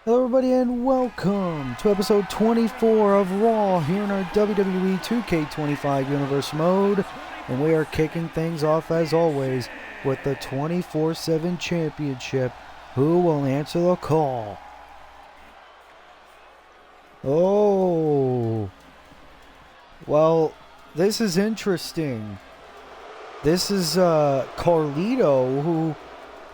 Hello everybody and welcome to episode 24 of Raw here in our WWE 2K25 Universe mode. And we are kicking things off as always with the 24/7 Championship. Who will answer the call? Oh, well, this is interesting. This is Carlito, who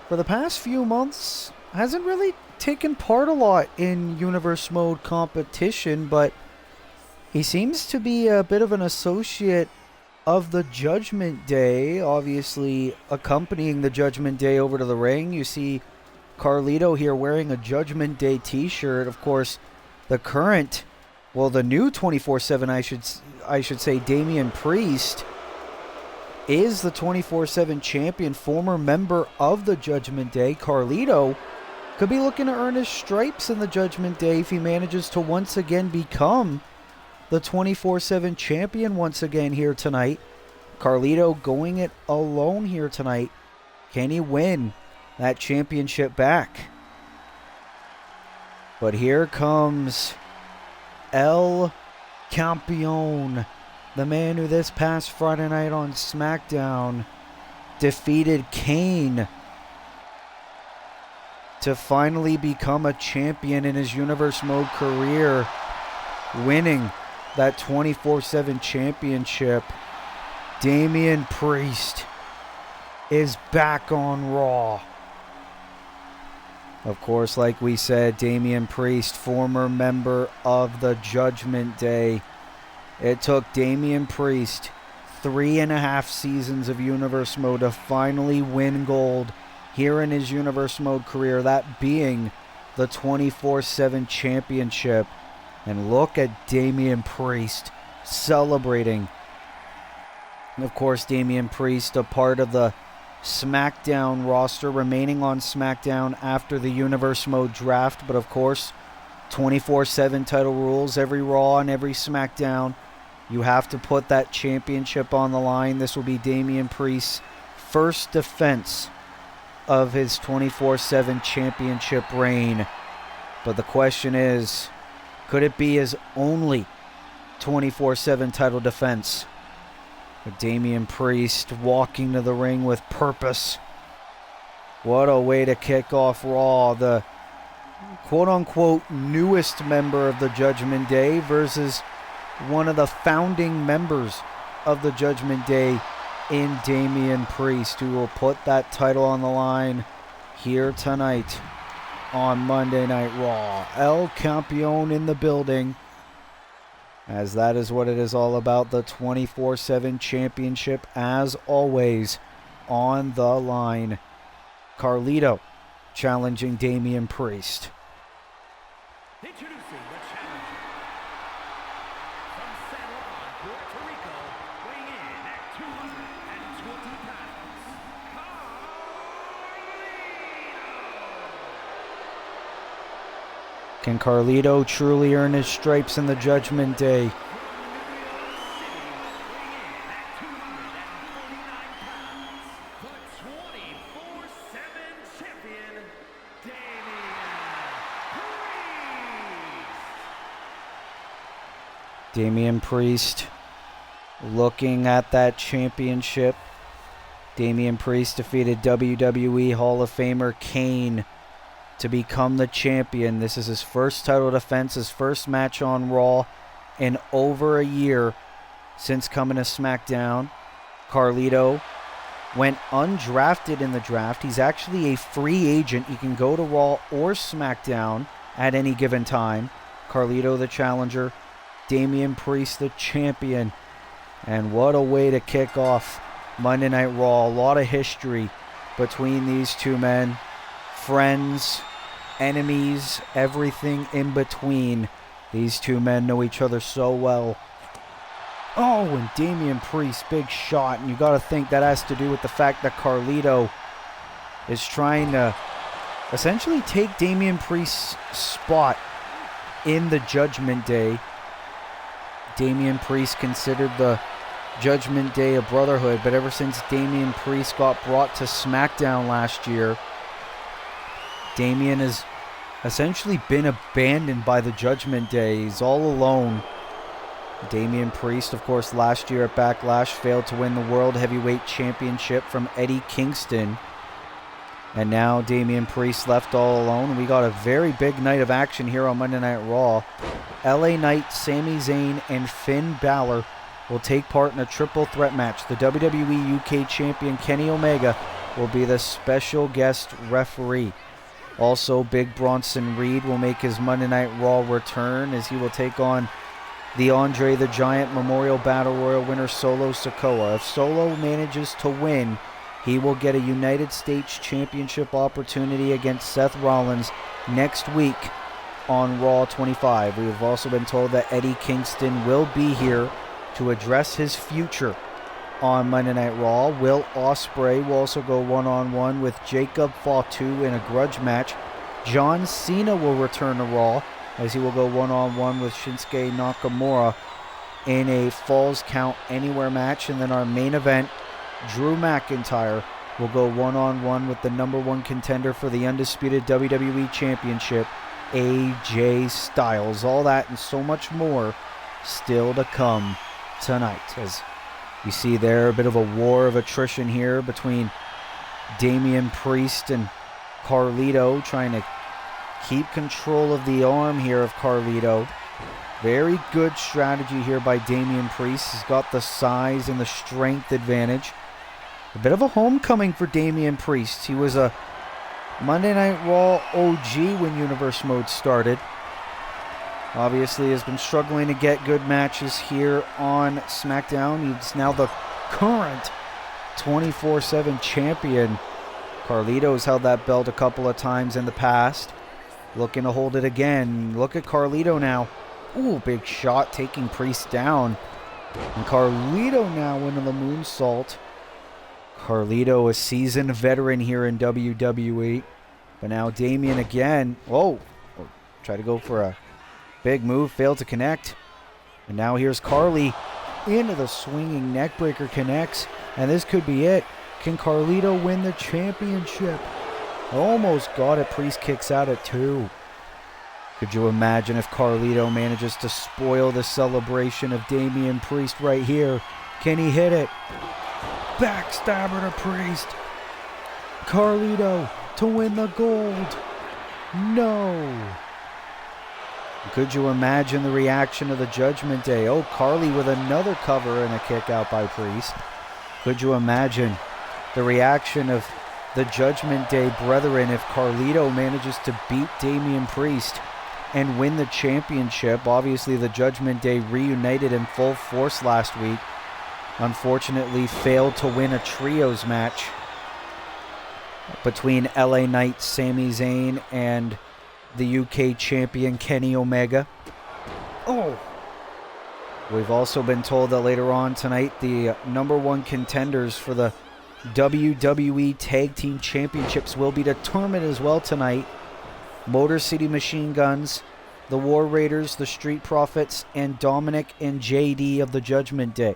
for the past few months hasn't really taken part a lot in Universe Mode competition, but he seems to be a bit of an associate of the Judgment Day, obviously accompanying the Judgment Day over to the ring. You see Carlito here wearing a Judgment Day t-shirt. Of course, the new 24/7, I should say, Damian Priest is the 24/7 champion, former member of the Judgment Day. Carlito could be looking to earn his stripes in the Judgment Day if he manages to once again become the 24/7 champion once again here tonight. Carlito going it alone here tonight. Can he win that championship back? But here comes El Campeon, the man who this past Friday night on SmackDown defeated Kane to finally become a champion in his Universe Mode career, winning that 24/7 championship. Damian Priest is back on Raw. Of course, like we said, Damian Priest, former member of the Judgment Day. It took Damian Priest 3.5 seasons of Universe Mode to finally win gold here in his Universe Mode career, that being the 24/7 championship. And look at Damian Priest celebrating. And of course, Damian Priest, a part of the SmackDown roster, remaining on SmackDown after the Universe Mode draft. But of course, 24/7 title rules, every Raw and every SmackDown, you have to put that championship on the line. This will be Damian Priest's first defense of his 24/7 championship reign. But the question is, could it be his only 24/7 title defense? With Damian Priest walking to the ring with purpose. What a way to kick off Raw. The quote-unquote newest member of the Judgment Day versus one of the founding members of the Judgment Day in Damian Priest, who will put that title on the line here tonight on Monday Night Raw. El Campeon in the building, as that is what it is all about. The 24/7 championship, as always, on the line. Carlito challenging Damian Priest. Introducing the challenger from San Juan, Puerto Rico, weighing in at 220 pounds, Carlito. Can Carlito truly earn his stripes in the Judgment Day? Damian Priest looking at that championship. Damian Priest defeated WWE Hall of Famer Kane to become the champion. This is his first title defense, his first match on Raw in over a year since coming to SmackDown. Carlito went undrafted in the draft. He's actually a free agent. He can go to Raw or SmackDown at any given time. Carlito the challenger, Damian Priest the champion. And what a way to kick off Monday Night Raw. A lot of history between these two men. Friends, enemies, everything in between. These two men know each other so well. Oh, and Damian Priest, big shot. And you got to think that has to do with the fact that Carlito is trying to essentially take Damian Priest's spot in the Judgment Day. Damian Priest considered the Judgment Day a brotherhood, but ever since Damian Priest got brought to SmackDown last year, Damian has essentially been abandoned by the Judgment Day. He's all alone. Damian Priest, of course, last year at Backlash failed to win the World Heavyweight Championship from Eddie Kingston. And now Damian Priest left all alone. We got a very big night of action here on Monday Night Raw. LA Knight, Sami Zayn, and Finn Balor will take part in a triple threat match. The WWE UK Champion Kenny Omega will be the special guest referee. Also, Big Bronson Reed will make his Monday Night Raw return as he will take on the Andre the Giant Memorial Battle Royal winner Solo Sikoa. If Solo manages to win, he will get a United States Championship opportunity against Seth Rollins next week on Raw 25. We have also been told that Eddie Kingston will be here to address his future on Monday Night Raw. Will Ospreay will also go one-on-one with Jacob Fatu in a grudge match. John Cena will return to Raw as he will go one-on-one with Shinsuke Nakamura in a Falls Count Anywhere match. And then our main event, Drew McIntyre will go one-on-one with the number one contender for the undisputed WWE Championship, AJ Styles. All that and so much more still to come tonight. As you see there, a bit of a war of attrition here between Damian Priest and Carlito, trying to keep control of the arm here of Carlito. Very good strategy here by Damian Priest. He's got the size and the strength advantage. A bit of a homecoming for Damian Priest. He was a Monday Night Raw OG when Universe Mode started. Obviously has been struggling to get good matches here on SmackDown. He's now the current 24/7 champion. Carlito's held that belt a couple of times in the past. Looking to hold it again. Look at Carlito now. Ooh, big shot taking Priest down. And Carlito now into the moonsault. Carlito, a seasoned veteran here in WWE. But now Damian again. Whoa. Try to go for a big move. Failed to connect. And now here's Carly into the swinging neckbreaker. Connects. And this could be it. Can Carlito win the championship? Almost got it. Priest kicks out at 2. Could you imagine if Carlito manages to spoil the celebration of Damian Priest right here? Can he hit it? Backstabber to Priest. Carlito to win the gold. No. Could you imagine the reaction of the Judgment Day? Oh, Carly with another cover and a kick out by Priest. Could you imagine the reaction of the Judgment Day brethren if Carlito manages to beat Damian Priest and win the championship? Obviously, the Judgment Day reunited in full force last week. Unfortunately, failed to win a trios match between LA Knight, Sami Zayn, and the UK champion Kenny Omega. Oh! We've also been told that later on tonight, the number one contenders for the WWE Tag Team Championships will be determined as well tonight. Motor City Machine Guns, the War Raiders, the Street Profits, and Dominic and JD of the Judgment Day.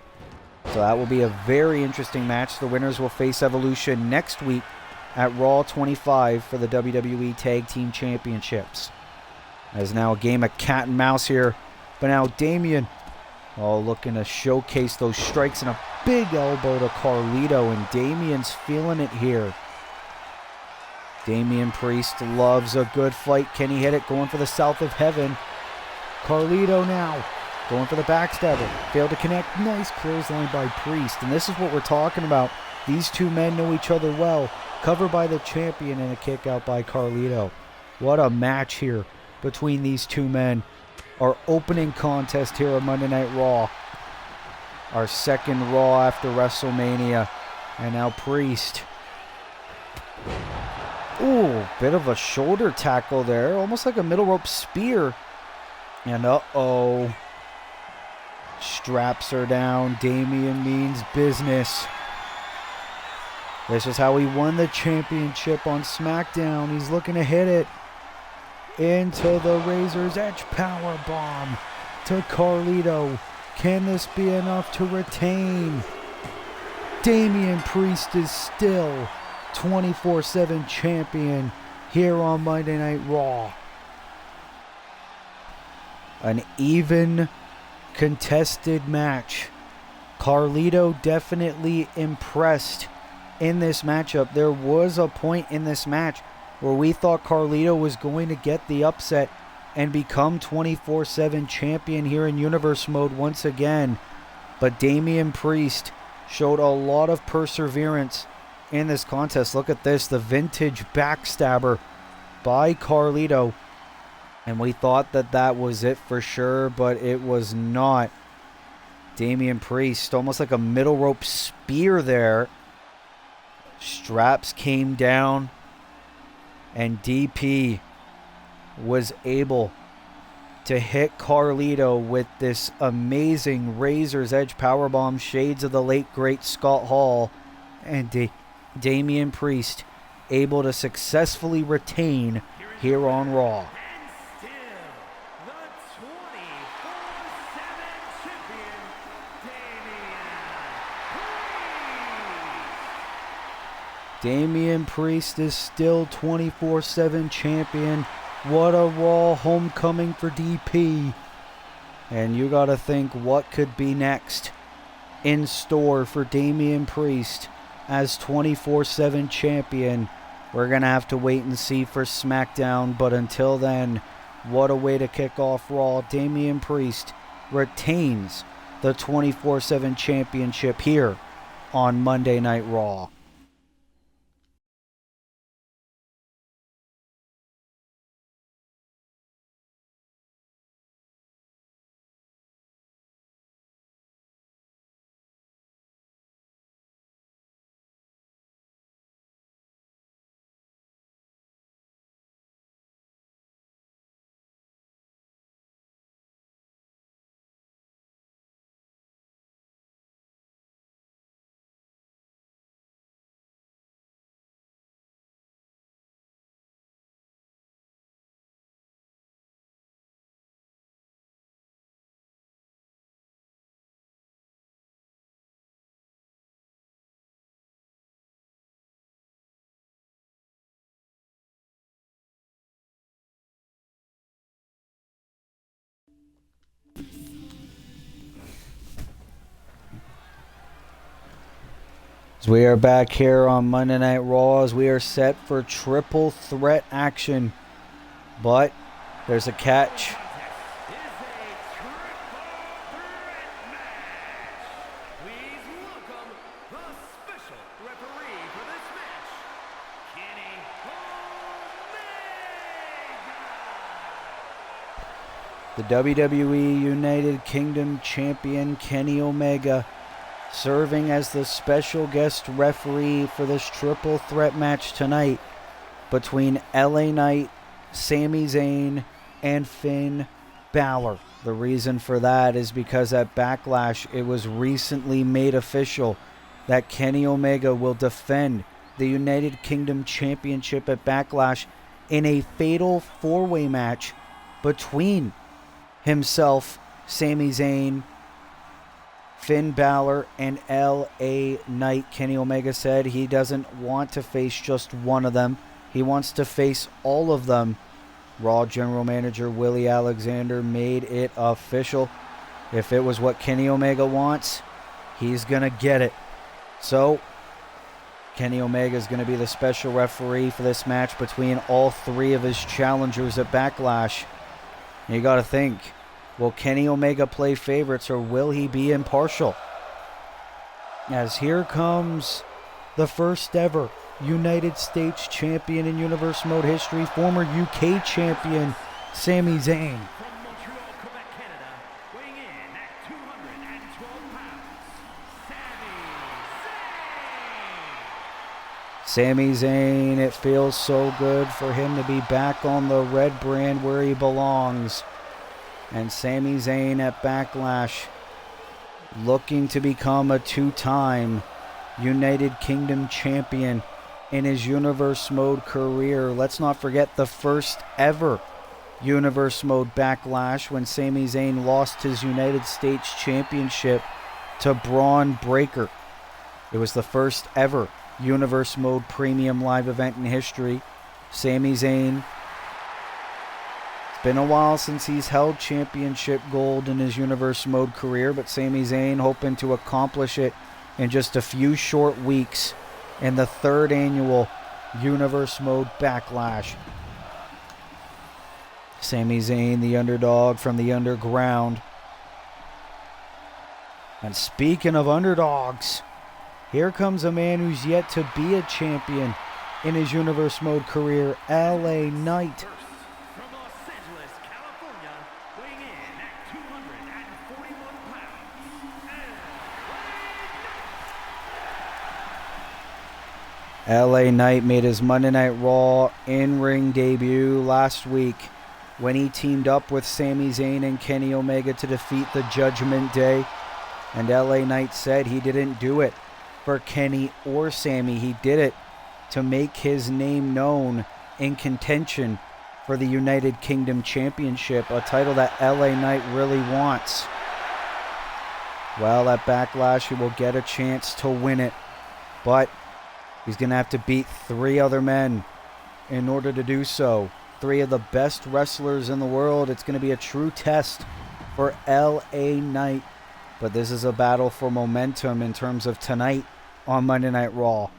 So that will be a very interesting match. The winners will face Evolution next week at Raw 25 for the WWE Tag Team Championships. There's now a game of cat and mouse here. But now Damian, looking to showcase those strikes and a big elbow to Carlito. And Damian's feeling it here. Damian Priest loves a good fight. Can he hit it? Going for the South of Heaven. Carlito now going for the backstabber. Failed to connect. Nice clothesline by Priest. And this is what we're talking about. These two men know each other well. Covered by the champion and a kick out by Carlito. What a match here between these two men. Our opening contest here on Monday Night Raw. Our second Raw after WrestleMania. And now Priest. Ooh, bit of a shoulder tackle there. Almost like a middle rope spear. And uh-oh. Straps are down. Damian means business. This is how he won the championship on SmackDown. He's looking to hit it into the Razor's Edge powerbomb to Carlito. Can this be enough to retain? Damian Priest is still 24/7 champion here on Monday Night Raw. An even contested match. Carlito definitely impressed in this matchup. There was a point in this match where we thought Carlito was going to get the upset and become 24/7 champion here in Universe Mode once again. But Damian Priest showed a lot of perseverance in this contest. Look at this, the vintage backstabber by Carlito. And we thought that that was it for sure, but it was not. Damian Priest, almost like a middle rope spear there. Straps came down, and DP was able to hit Carlito with this amazing Razor's Edge powerbomb, shades of the late great Scott Hall, and Damian Priest able to successfully retain here on Raw. Damian Priest is still 24/7 champion. What a Raw homecoming for DP. And you gotta think what could be next in store for Damian Priest as 24/7 champion. We're gonna have to wait and see for SmackDown, but until then, what a way to kick off Raw. Damian Priest retains the 24/7 championship here on Monday Night Raw. As we are back here on Monday Night Raw, as we are set for triple threat action. But there's a catch. The WWE United Kingdom Champion Kenny Omega serving as the special guest referee for this triple threat match tonight between LA Knight, Sami Zayn, and Finn Balor. The reason for that is because at Backlash it was recently made official that Kenny Omega will defend the United Kingdom Championship at Backlash in a fatal four-way match between himself, Sami Zayn, Finn Balor, and LA Knight. Kenny Omega said he doesn't want to face just one of them. He wants to face all of them. Raw General Manager Willie Alexander made it official. If it was what Kenny Omega wants, he's going to get it. So, Kenny Omega is going to be the special referee for this match between all three of his challengers at Backlash. And you got to think, will Kenny Omega play favorites or will he be impartial? As here comes the first ever United States champion in Universe Mode history, former UK champion Sami Zayn. From Montreal, Quebec, Canada, weighing in at 212 pounds, Sami Zayn, it feels so good for him to be back on the red brand where he belongs. And Sami Zayn at Backlash looking to become a two-time United Kingdom champion in his Universe Mode career. Let's not forget the first ever Universe Mode Backlash when Sami Zayn lost his United States Championship to Braun Breaker. It was the first ever Universe Mode Premium live event in history. Sami Zayn Been a while since he's held championship gold in his Universe Mode career, but Sami Zayn hoping to accomplish it in just a few short weeks in the 3rd annual Universe Mode Backlash. Sami Zayn, the underdog from the underground. And speaking of underdogs, here comes a man who's yet to be a champion in his Universe Mode career, LA Knight. From Los Angeles, California, weighing in at 241 pounds, LA Knight made his Monday Night Raw in-ring debut last week when he teamed up with Sami Zayn and Kenny Omega to defeat the Judgment Day. And LA Knight said he didn't do it for Kenny or Sami. He did it to make his name known in contention for the United Kingdom Championship, a title that LA Knight really wants. Well, at Backlash, he will get a chance to win it, but he's going to have to beat 3 other men in order to do so. 3 of the best wrestlers in the world. It's going to be a true test for LA Knight. But this is a battle for momentum in terms of tonight on Monday Night Raw.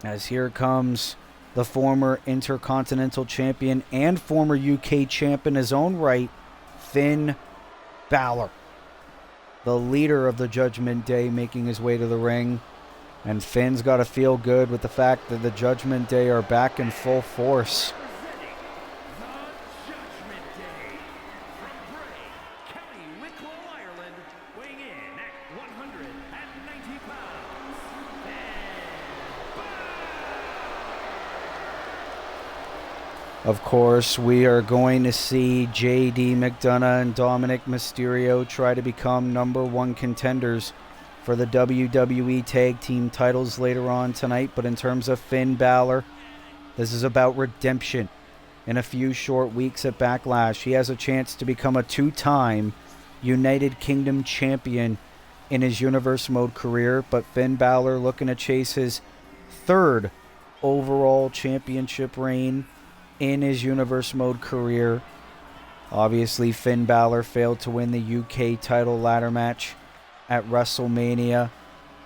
As here comes the former Intercontinental Champion and former UK Champ in his own right, Finn Balor. The leader of the Judgment Day making his way to the ring. And Finn's got to feel good with the fact that the Judgment Day are back in full force. representing the Judgment Day. From Bray, County Wicklow, Ireland, weighing in at 190 pounds, Of course, we are going to see JD McDonough and Dominic Mysterio try to become #1 contenders for the WWE Tag Team titles later on tonight. But in terms of Finn Balor, this is about redemption. In a few short weeks at Backlash, he has a chance to become a 2-time United Kingdom champion in his Universe Mode career. But Finn Balor looking to chase his 3rd overall championship reign in his Universe Mode career. Obviously, Finn Balor failed to win the UK title ladder match at WrestleMania.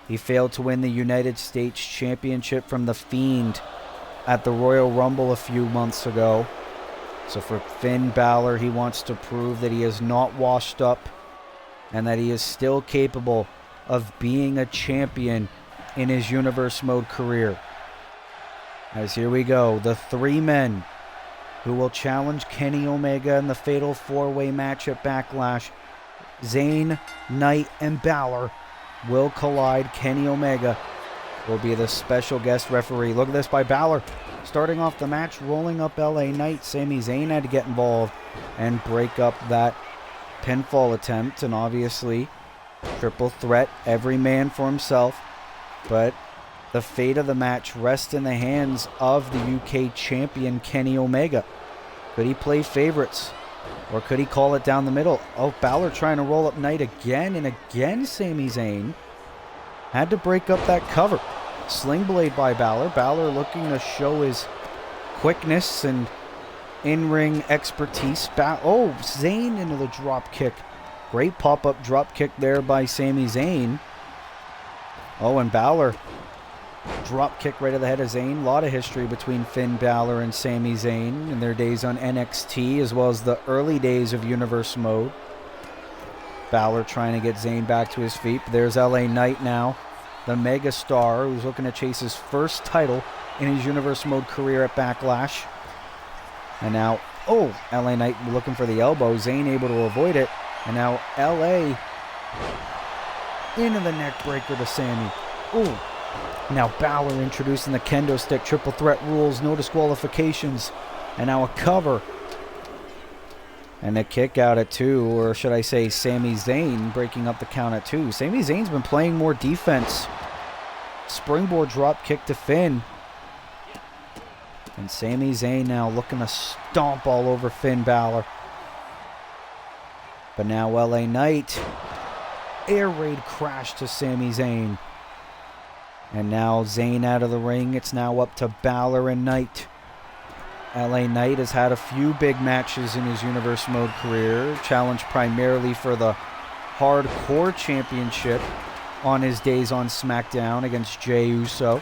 He failed to win the United States Championship from The Fiend at the Royal Rumble a few months ago. So for Finn Balor, he wants to prove that he is not washed up and that he is still capable of being a champion in his Universe Mode career. As here we go, the 3 men who will challenge Kenny Omega in the Fatal 4-Way match at Backlash. Zayn, Knight, and Balor will collide. Kenny Omega will be the special guest referee. Look at this by Balor. Starting off the match, rolling up LA Knight. Sami Zayn had to get involved and break up that pinfall attempt. And obviously, triple threat, every man for himself. But the fate of the match rests in the hands of the UK champion, Kenny Omega. Could he play favorites? Or could he call it down the middle? Oh, Balor trying to roll up Knight again, and again Sami Zayn had to break up that cover. Sling blade by Balor. Balor looking to show his quickness and in-ring expertise. Zayn into the drop kick. Great pop-up drop kick there by Sami Zayn. Oh, and Balor drop kick right to the head of Zayn. A lot of history between Finn Balor and Sami Zayn in their days on NXT, as well as the early days of Universe Mode. Balor trying to get Zayn back to his feet. But there's LA Knight now, the mega star who's looking to chase his first title in his Universe Mode career at Backlash. And now, LA Knight looking for the elbow. Zayn able to avoid it. And now LA into the neck breaker to Sami. Now Balor introducing the kendo stick, triple threat rules, no disqualifications. And now a cover. And a kick out at 2, or should I say Sami Zayn breaking up the count at 2. Sami Zayn's been playing more defense. Springboard drop kick to Finn. And Sami Zayn now looking to stomp all over Finn Balor. But now LA Knight. Air raid crash to Sami Zayn. And now Zayn out of the ring. It's now up to Balor and Knight. LA Knight has had a few big matches in his Universe Mode career, challenged primarily for the Hardcore Championship on his days on SmackDown against Jey Uso.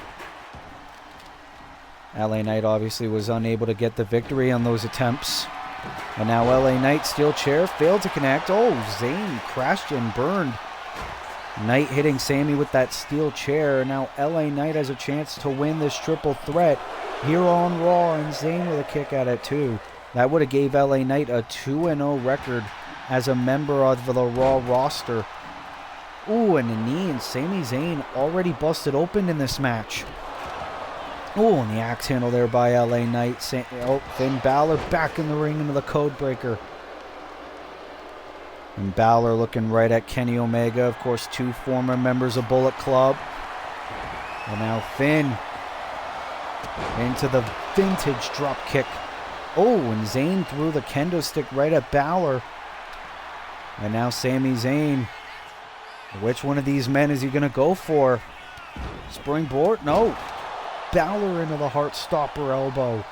LA Knight obviously was unable to get the victory on those attempts. And now LA Knight, steel chair, failed to connect. Oh, Zayn crashed and burned. Knight hitting Sami with that steel chair. Now LA Knight has a chance to win this triple threat here on Raw, and Zayn with a kick out at 2. That would have gave LA Knight a 2-0 record as a member of the Raw roster. Ooh, and a knee, and Sami Zayn already busted open in this match. Oh, and the axe handle there by LA Knight. Finn Balor back in the ring into the code breaker. And Balor looking right at Kenny Omega. Of course, 2 former members of Bullet Club. And now Finn into the vintage drop kick. Oh, and Zayn threw the kendo stick right at Balor. And now Sami Zayn. Which one of these men is he going to go for? Springboard? No. Balor into the Heartstopper elbow.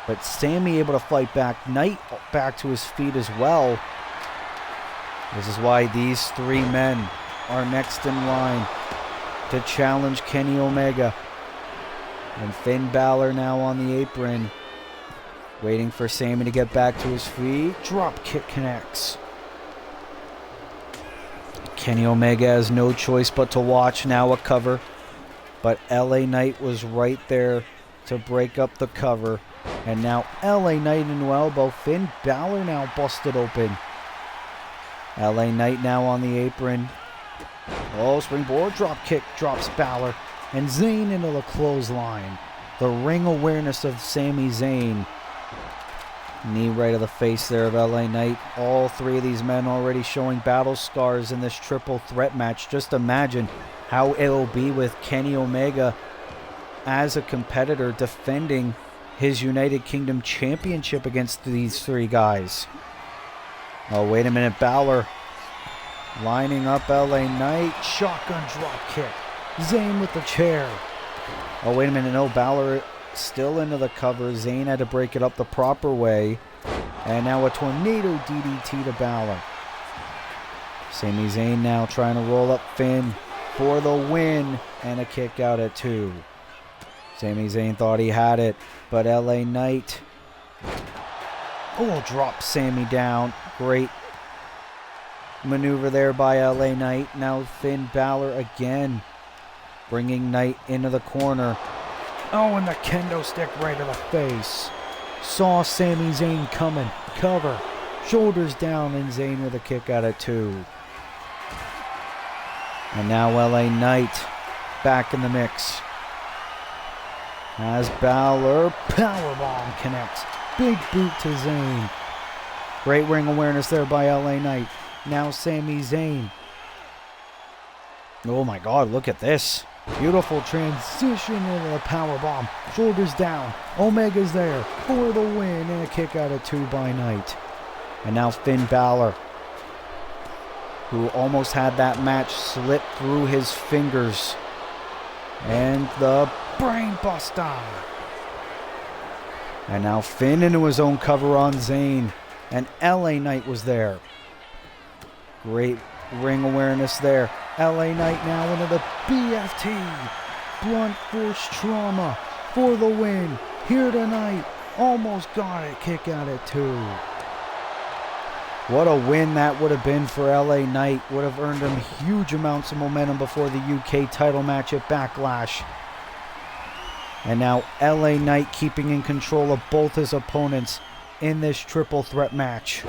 But Sami able to fight back. Knight back to his feet as well. This is why these 3 men are next in line to challenge Kenny Omega. And Finn Balor now on the apron, waiting for Sami to get back to his feet. Drop kick connects. Kenny Omega has no choice but to watch. Now a cover. But LA Knight was right there to break up the cover. And now LA Knight into elbow. Finn Balor now busted open. LA Knight now on the apron. Oh, springboard drop kick drops Balor. And Zayn into the clothesline. The ring awareness of Sami Zayn. Knee right to the face there of LA Knight. All 3 of these men already showing battle scars in this triple threat match. Just imagine how it'll be with Kenny Omega as a competitor defending his United Kingdom Championship against these 3 guys. Oh, wait a minute. Balor lining up LA Knight. Shotgun drop kick. Zayn with the chair. Oh, wait a minute. No, Balor still into the cover. Zayn had to break it up the proper way. And now a tornado DDT to Balor. Sami Zayn now trying to roll up Finn for the win. And a kick out at 2. Sami Zayn thought he had it. But LA Knight drop Sami down. Great maneuver there by LA Knight. Now Finn Balor again, bringing Knight into the corner. Oh, and the kendo stick right to the face. Saw Sami Zayn coming. Cover. Shoulders down, and Zayn with a kick out at 2. And now LA Knight back in the mix. As Balor powerbomb connects. Big boot to Zayn. Great ring awareness there by LA Knight. Now Sami Zayn. Oh my God, look at this. Beautiful transition into the powerbomb. Shoulders down. Omega's there for the win, and a kick out at 2 by Knight. And now Finn Balor, who almost had that match slip through his fingers. And the brain buster. And now Finn into his own cover on Zayn. And LA Knight was there. Great ring awareness there. LA Knight now into the BFT. Blunt force trauma for the win. Here tonight. Almost got it. Kick out at 2. What a win that would have been for LA Knight. Would have earned him huge amounts of momentum before the UK title match at Backlash. And now LA Knight keeping in control of both his opponents in this triple threat match.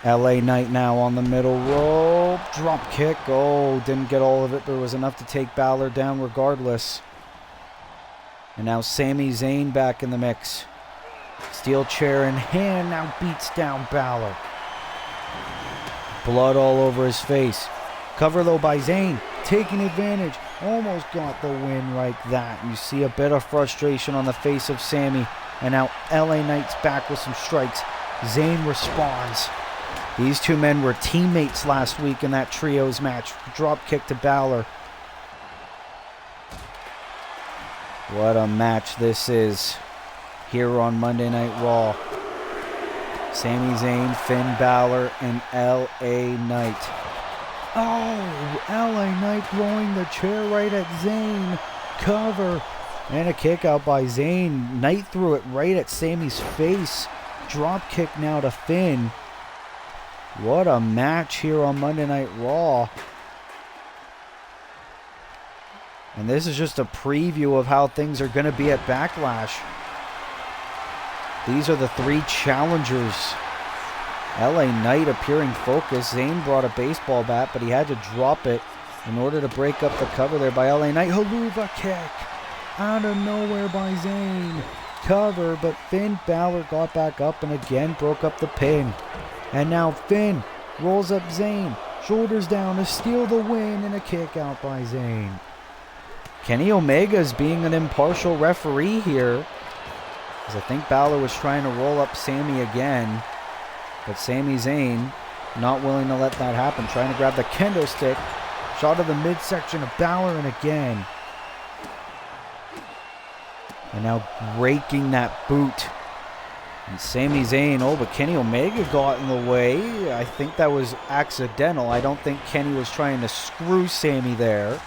LA Knight now on the middle rope. Drop kick. Oh, didn't get all of it, but it was enough to take Balor down regardless. And now Sami Zayn back in the mix. Steel chair in hand, now beats down Balor. Blood all over his face. Cover though by Zayn, taking advantage. Almost got the win like that. You see a bit of frustration on the face of Sami. And now LA Knight's back with some strikes. Zayn responds. These 2 men were teammates last week in that trios match. Drop kick to Balor. What a match this is here on Monday Night Raw. Sami Zayn, Finn Balor, and LA Knight. Oh, LA Knight throwing the chair right at Zayn. Cover. And a kick out by Zayn. Knight threw it right at Sami's face. Drop kick now to Finn. What a match here on Monday Night Raw. And this is just a preview of how things are going to be at Backlash. These are the 3 challengers. LA Knight appearing focused. Zayn brought a baseball bat, but he had to drop it in order to break up the cover there by LA Knight. Haluva kick out of nowhere by Zayn. Cover, but Finn Balor got back up and again broke up the pin. And now Finn rolls up Zayn. Shoulders down to steal the win, and a kick out by Zayn. Kenny Omega is being an impartial referee here, as I think Balor was trying to roll up Sami again, but Sami Zayn not willing to let that happen, trying to grab the kendo stick, shot to the midsection of Balor, and again. And now breaking that boot. And Sami Zayn, but Kenny Omega got in the way. I think that was accidental. I don't think Kenny was trying to screw Sami there.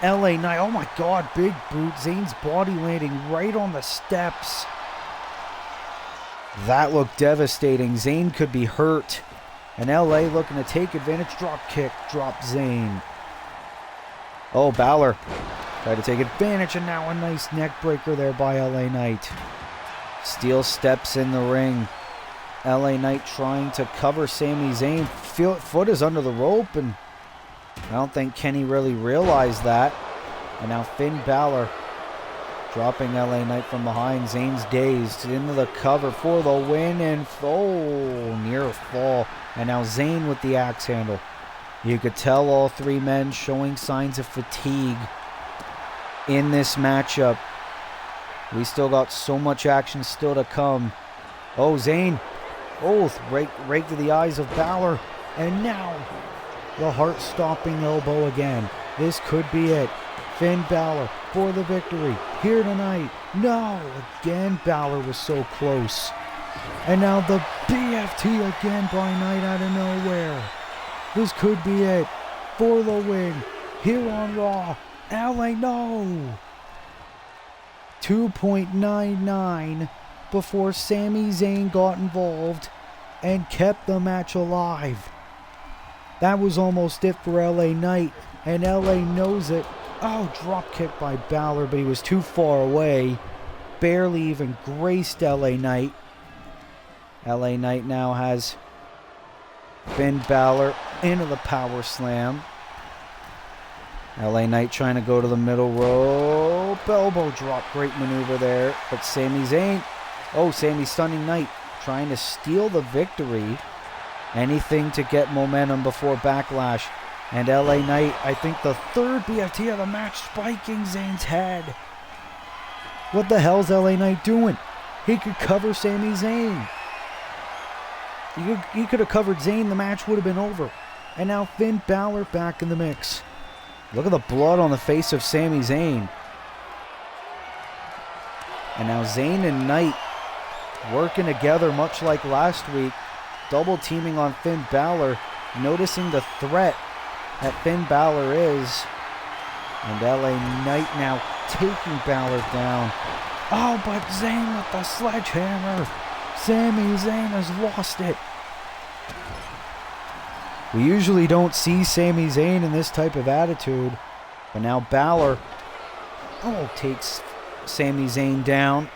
LA Knight, oh my god, big boot. Zayn's body landing right on the steps. That looked devastating. Zayn could be hurt. And LA looking to take advantage. Drop kick, drop Zayn. Oh, Balor tried to take advantage, and now a nice neck breaker there by LA Knight. Steel steps in the ring. LA Knight trying to cover Sami Zayn. Foot is under the rope, and I don't think Kenny really realized that. And now Finn Balor dropping LA Knight from behind. Zayn's dazed into the cover for the win, and near fall. And now Zayn with the axe handle. You could tell all 3 men showing signs of fatigue in this matchup. We still got so much action still to come. Oh, Zayn. Oh, right to the eyes of Balor. And now the heart-stopping elbow again. This could be it. Finn Balor for the victory here tonight. No, again Balor was so close. And now the BFT again by Knight out of nowhere. This could be it for the win here on Raw. LA, no. 2.99 before Sami Zayn got involved and kept the match alive. That was almost it for LA Knight, and LA knows it. Oh, drop kick by Balor, but he was too far away. Barely even graced LA Knight. LA Knight now has Finn Balor into the power slam. LA Knight trying to go to the middle rope. Elbow drop. Great maneuver there. But Sami Zayn. Oh, Sami stunning Knight. Trying to steal the victory. Anything to get momentum before Backlash. And LA Knight, I think the 3rd BFT of the match, spiking Zayn's head. What the hell's LA Knight doing? He could cover Sami Zayn. He could have covered Zayn. The match would have been over. And now Finn Balor back in the mix. Look at the blood on the face of Sami Zayn. And now Zayn and Knight working together much like last week. Double teaming on Finn Balor. Noticing the threat that Finn Balor is. And LA Knight now taking Balor down. Oh, but Zayn with the sledgehammer. Sami Zayn has lost it. We usually don't see Sami Zayn in this type of attitude. But now Balor takes Sami Zayn down.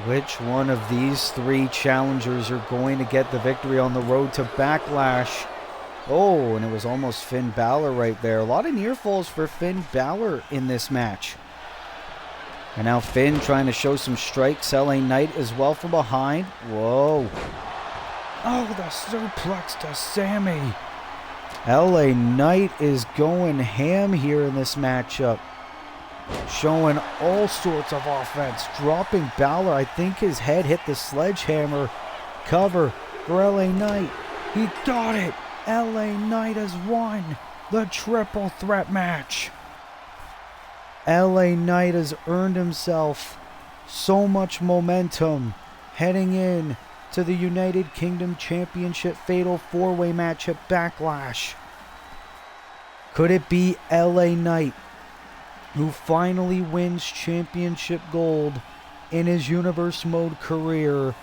Which one of these 3 challengers are going to get the victory on the road to Backlash? Oh, and it was almost Finn Balor right there. A lot of near falls for Finn Balor in this match. And now Finn trying to show some strikes. LA Knight as well from behind. Whoa. Oh, the suplex to Sami. LA Knight is going ham here in this matchup. Showing all sorts of offense. Dropping Balor. I think his head hit the sledgehammer. Cover for LA Knight. He got it. LA Knight has won the triple threat match. LA Knight has earned himself so much momentum heading in to the United Kingdom Championship Fatal 4-Way match at Backlash. Could it be LA Knight who finally wins championship gold in his Universe Mode career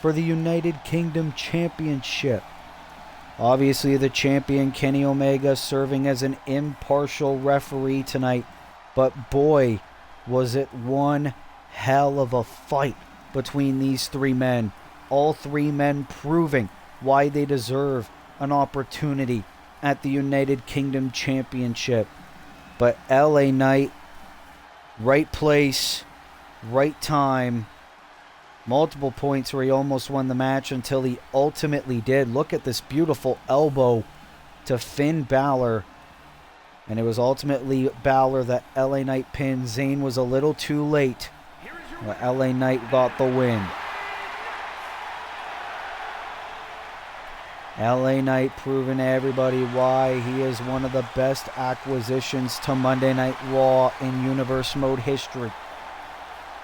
for the United Kingdom Championship? Obviously, the champion Kenny Omega serving as an impartial referee tonight, but boy, was it one hell of a fight between these three men. All three men proving why they deserve an opportunity at the United Kingdom Championship. But LA Knight, right place, right time. Multiple points where he almost won the match until he ultimately did. Look at this beautiful elbow to Finn Balor. And it was ultimately Balor that LA Knight pinned. Zayn was a little too late. But LA Knight got the win. LA Knight proving to everybody why he is one of the best acquisitions to Monday Night Raw in Universe Mode history.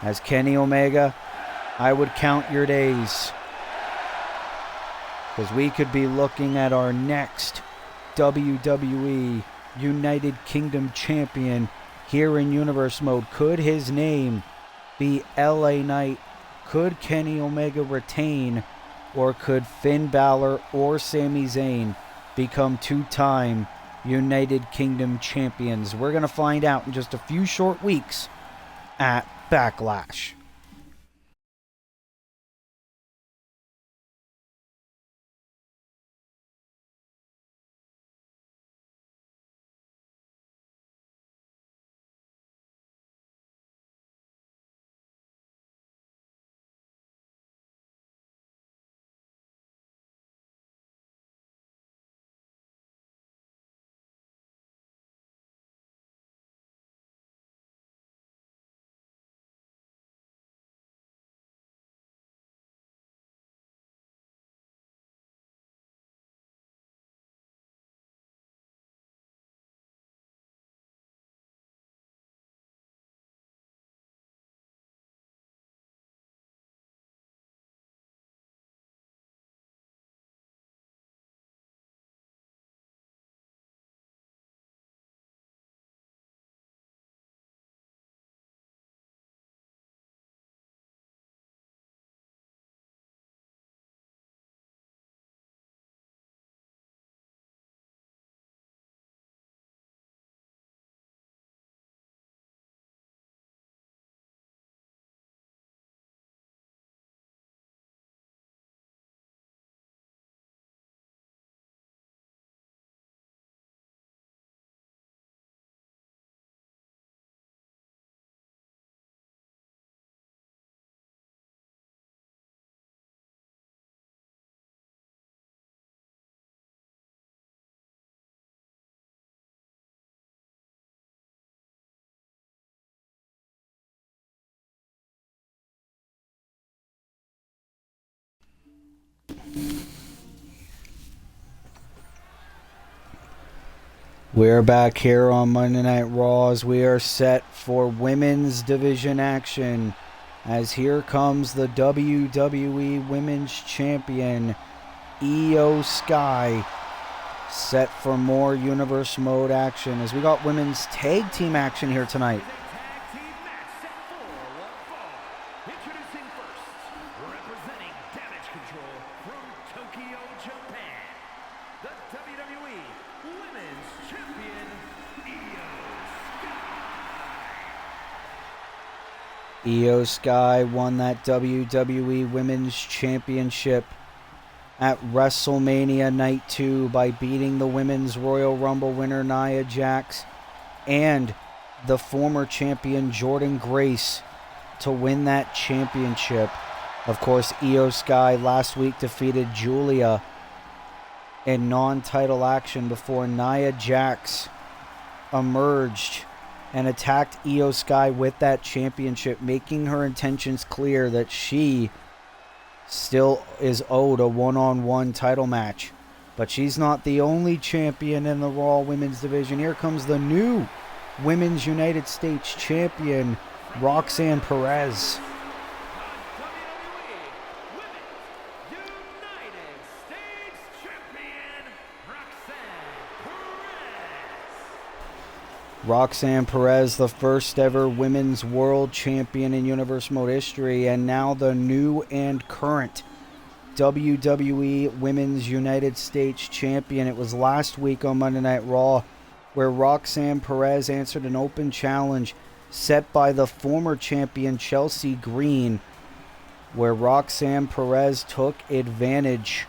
As Kenny Omega, I would count your days, because we could be looking at our next WWE United Kingdom champion here in Universe Mode. Could his name be LA Knight? Could Kenny Omega retain? Or could Finn Balor or Sami Zayn become two-time United Kingdom champions? We're going to find out in just a few short weeks at Backlash. We're back here on Monday Night Raw as we are set for women's division action. As here comes the WWE Women's Champion, Io Sky, set for more Universe Mode action. As we got women's tag team action here tonight. Tag team match set for one fall. Introducing first, representing Damage Control from Tokyo, Japan, the WWE Women's Champion, Io Sky. Io Sky won that WWE Women's Championship at WrestleMania Night 2 by beating the Women's Royal Rumble winner Nia Jax and the former champion Jordynne Grace to win that championship. Of course, Io Sky last week defeated Julia in non-title action before Nia Jax emerged and attacked Io Sky with that championship, making her intentions clear that she still is owed a one-on-one title match. But she's not the only champion in the Raw Women's division. Here comes the new Women's United States Champion Roxanne Perez. Roxanne Perez, the first ever women's world champion in Universe Mode history, and now the new and current WWE Women's United States Champion. It was last week on Monday Night Raw where Roxanne Perez answered an open challenge set by the former champion Chelsea Green, where Roxanne Perez took advantage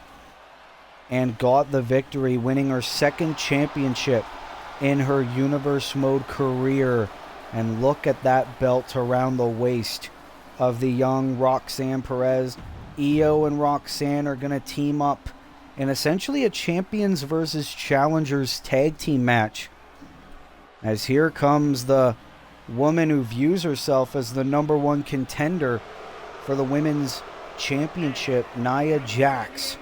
and got the victory, winning her second championship in her Universe Mode career. And look at that belt around the waist of the young Roxanne Perez. Io and Roxanne are going to team up in essentially a champions versus challengers tag team match, as here comes the woman who views herself as the #1 contender for the women's championship, Nia Jax.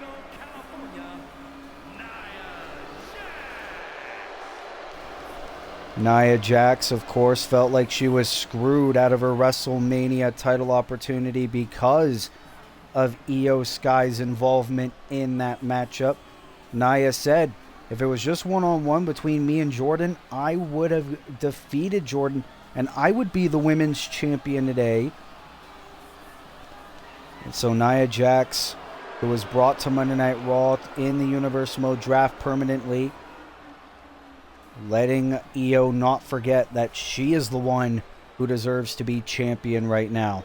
Nia Jax, of course, felt like she was screwed out of her WrestleMania title opportunity because of Io Sky's involvement in that matchup. Nia said, if it was just one-on-one between me and Jordan, I would have defeated Jordan and I would be the women's champion today. And so Nia Jax, who was brought to Monday Night Raw in the Universe Mode draft permanently, letting Io not forget that she is the one who deserves to be champion right now.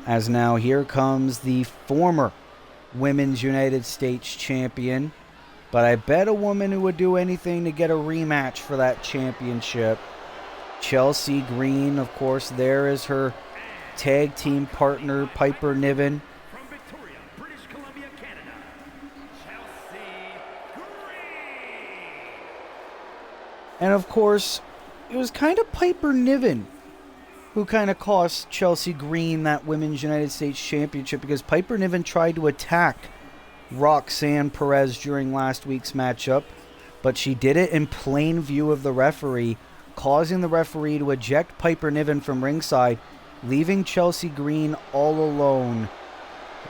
As now here comes the former Women's United States Champion, but I bet a woman who would do anything to get a rematch for that championship. Chelsea Green, of course, there is her tag team partner, Piper Niven. From Victoria, British Columbia, Canada, Chelsea Green. And of course, it was kind of Piper Niven who kind of cost Chelsea Green that Women's United States Championship, because Piper Niven tried to attack Roxanne Perez during last week's matchup, but she did it in plain view of the referee, causing the referee to eject Piper Niven from ringside, leaving Chelsea Green all alone,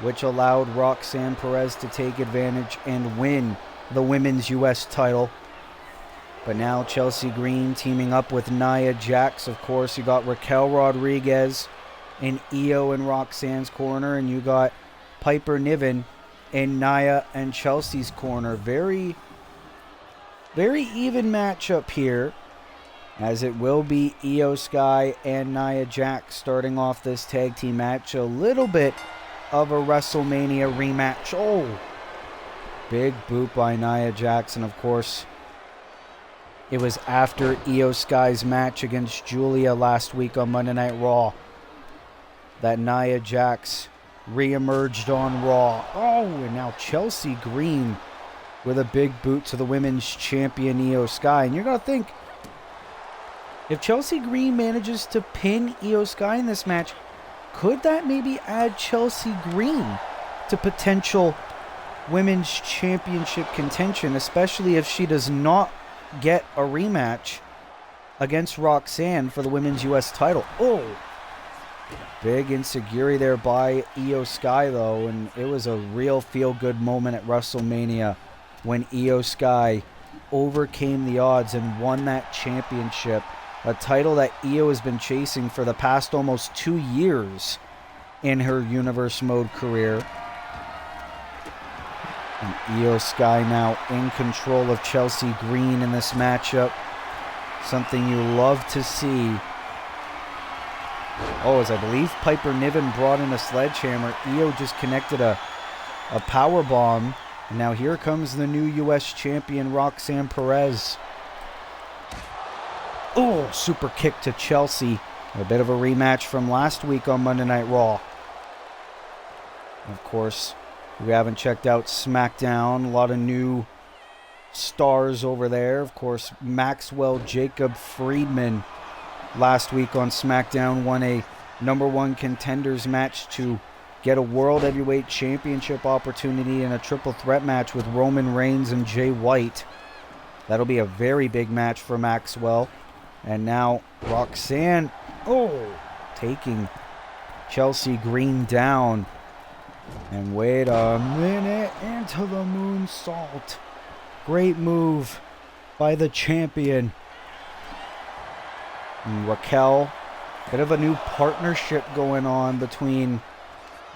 which allowed Roxanne Perez to take advantage and win the Women's US title. But now Chelsea Green teaming up with Nia Jax. Of course, you got Raquel Rodriguez in Io and Roxanne's corner, and you got Piper Niven in Nia and Chelsea's corner. Very, very even matchup here, as it will be Io Sky and Nia Jax starting off this tag team match. A little bit of a WrestleMania rematch. Oh, big boot by Nia Jax, and of course, it was after Io Sky's match against Julia last week on Monday Night Raw that Nia Jax re-emerged on Raw. Oh, and now Chelsea Green with a big boot to the women's champion Io Sky. And you're going to think, if Chelsea Green manages to pin Io Sky in this match, could that maybe add Chelsea Green to potential women's championship contention, especially if she does not get a rematch against Roxanne for the Women's US title? Oh, big insecurity there by Io Sky, though, and it was a real feel-good moment at WrestleMania when Io Sky overcame the odds and won that championship, a title that Io has been chasing for the past almost 2 years in her Universe Mode career. And Io Sky now in control of Chelsea Green in this matchup. Something you love to see. Oh, as I believe Piper Niven brought in a sledgehammer, Io just connected a power bomb. And now here comes the new U.S. champion, Roxanne Perez. Oh, super kick to Chelsea. A bit of a rematch from last week on Monday Night Raw. Of course, we haven't checked out SmackDown. A lot of new stars over there. Of course, Maxwell Jacob Friedman last week on SmackDown won a #1 contenders match to get a World Heavyweight Championship opportunity in a triple threat match with Roman Reigns and Jay White. That'll be a very big match for Maxwell. And now Roxanne, taking Chelsea Green down. And wait a minute, into the moonsault. Great move by the champion. And Raquel, bit of a new partnership going on between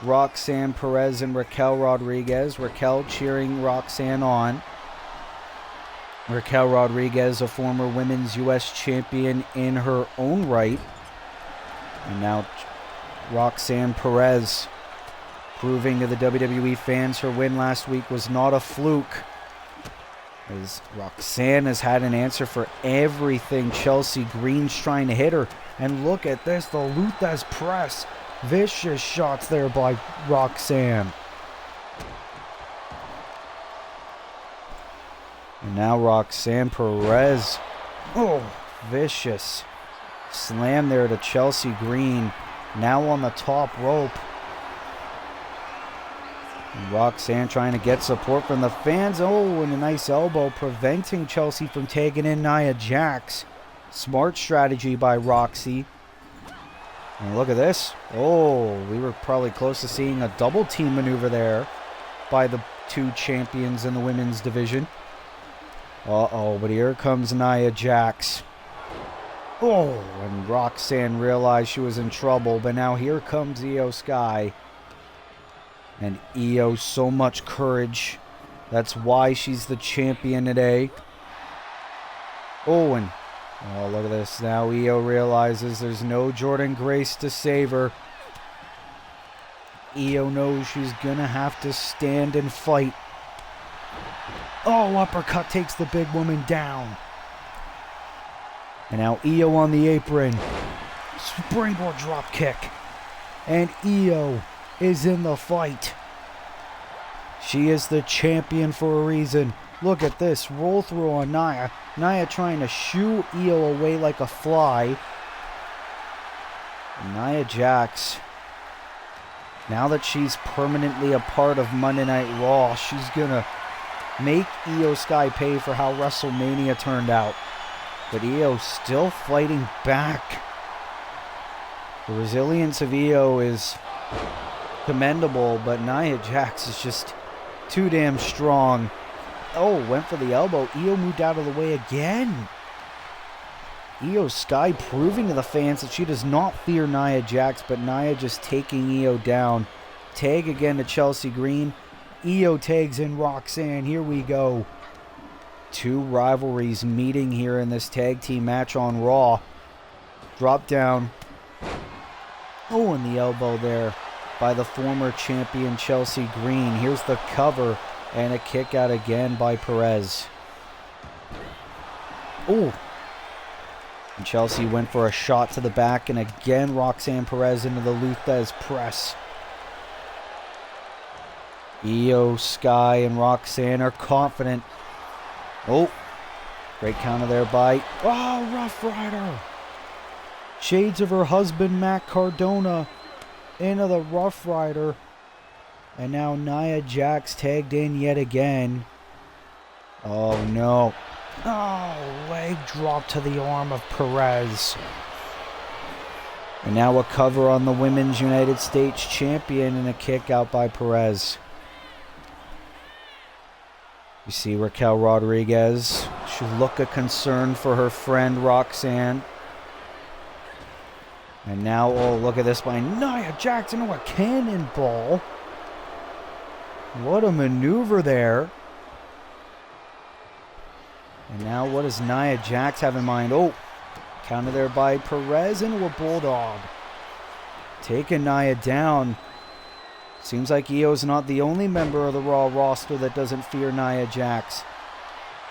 Roxanne Perez and Raquel Rodriguez. Raquel cheering Roxanne on. Raquel Rodriguez, a former women's U.S. champion in her own right. And now Roxanne Perez proving to the WWE fans her win last week was not a fluke. As Roxanne has had an answer for everything Chelsea Green's trying to hit her. And look at this, the Lou Thesz press. Vicious shots there by Roxanne. And now Roxanne Perez. Vicious slam there to Chelsea Green. Now on the top rope. And Roxanne trying to get support from the fans. And a nice elbow preventing Chelsea from taking in Nia Jax. Smart strategy by Roxy. And look at this. We were probably close to seeing a double team maneuver there by the two champions in the women's division. But here comes Nia Jax. And Roxanne realized she was in trouble, but now here comes Io Sky. And Io, so much courage. That's why she's the champion today. Look at this. Now Io realizes there's no Jordynne Grace to save her. Io knows she's gonna have to stand and fight. Uppercut takes the big woman down. And now Io on the apron. Springboard drop kick. And Io is in the fight. She is the champion for a reason. Look at this. Roll through on Nia. Nia trying to shoo Io away like a fly. And Nia Jax, now that she's permanently a part of Monday Night Raw, she's going to make Io Sky pay for how WrestleMania turned out. But Io still fighting back. The resilience of Io is commendable, but Nia Jax is just too damn strong. Went for the elbow. Io moved out of the way again. Io Sky proving to the fans that she does not fear Nia Jax, but Nia just taking Io down. Tag again to Chelsea Green. Io tags in Roxanne. Here we go. Two rivalries meeting here in this tag team match on Raw. Drop down. And the elbow there by the former champion Chelsea Green. Here's the cover and a kick out again by Perez. And Chelsea went for a shot to the back, and again Roxanne Perez into the Lou Thesz press. Io Sky and Roxanne are confident. Great counter there by Rough Rider. Shades of her husband Matt Cardona into the Rough Rider. And now Nia Jax tagged in yet again. No. Leg drop to the arm of Perez. And now a cover on the Women's United States champion and a kick out by Perez. You see Raquel Rodriguez. She looked a concern for her friend Roxanne. And now, look at this by Nia Jax into a cannonball. What a maneuver there. And now what does Nia Jax have in mind? Counter there by Perez into a bulldog. Taking Nia down. Seems like Io's not the only member of the Raw roster that doesn't fear Nia Jax.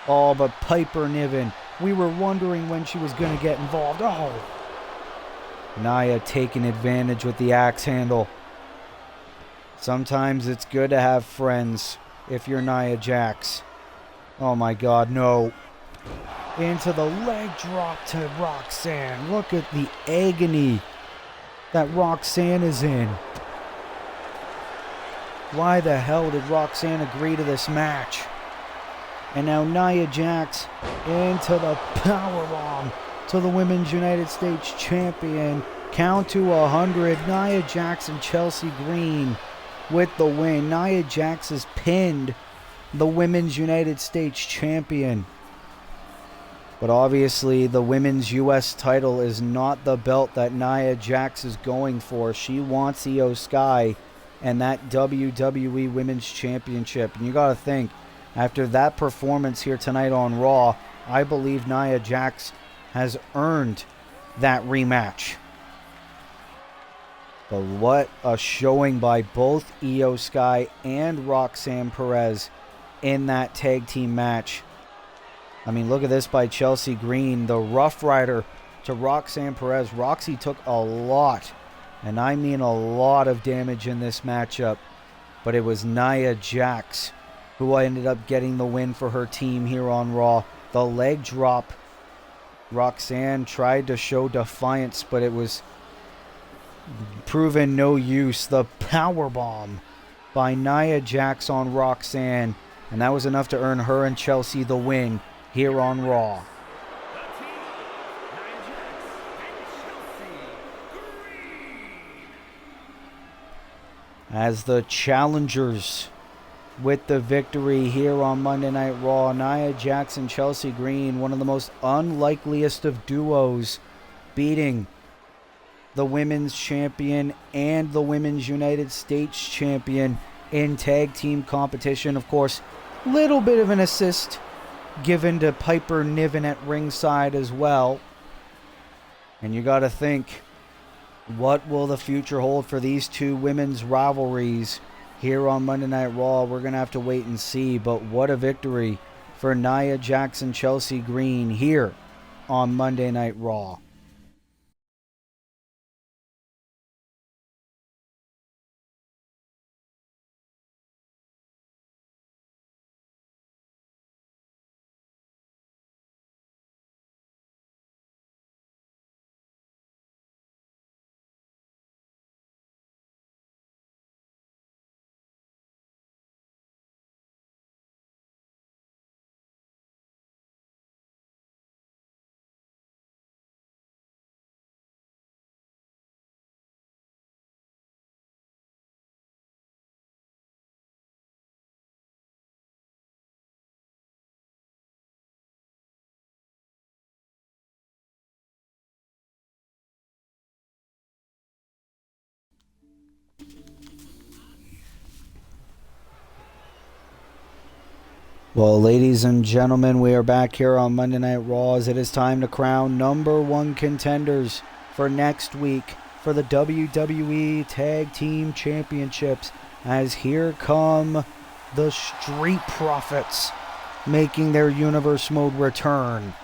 But Piper Niven. We were wondering when she was going to get involved. Nia taking advantage with the axe handle. Sometimes it's good to have friends if you're Nia Jax. Oh my God, no. Into the leg drop to Roxanne. Look at the agony that Roxanne is in. Why the hell did Roxanne agree to this match? And now Nia Jax into the powerbomb to the Women's United States Champion. Count to 100. Nia Jax and Chelsea Green with the win. Nia Jax has pinned the Women's United States Champion. But obviously the Women's US title is not the belt that Nia Jax is going for. She wants Io Sky and that WWE Women's Championship. And you got to think, after that performance here tonight on Raw, I believe Nia Jax has earned that rematch. But what a showing by both Io Sky and Roxanne Perez in that tag team match. I mean, look at this by Chelsea Green, the Rough Rider to Roxanne Perez. Roxy took a lot, and I mean a lot of damage in this matchup. But it was Nia Jax who ended up getting the win for her team here on Raw. The leg drop. Roxanne tried to show defiance, but it was proven no use. The powerbomb by Nia Jax on Roxanne, and that was enough to earn her and Chelsea the win here on Raw. As the challengers with the victory here on Monday Night Raw, Nia Jax and Chelsea Green, one of the most unlikeliest of duos, beating the Women's Champion and the Women's United States Champion in tag team competition. Of course, little bit of an assist given to Piper Niven at ringside as well. And you got to think, what will the future hold for these two women's rivalries here on Monday Night Raw? We're going to have to wait and see. But what a victory for Nia Jax and Chelsea Green here on Monday Night Raw. Well, ladies and gentlemen, we are back here on Monday Night Raw as it is time to crown number one contenders for next week for the WWE Tag Team Championships, as here come the Street Profits making their Universe Mode return.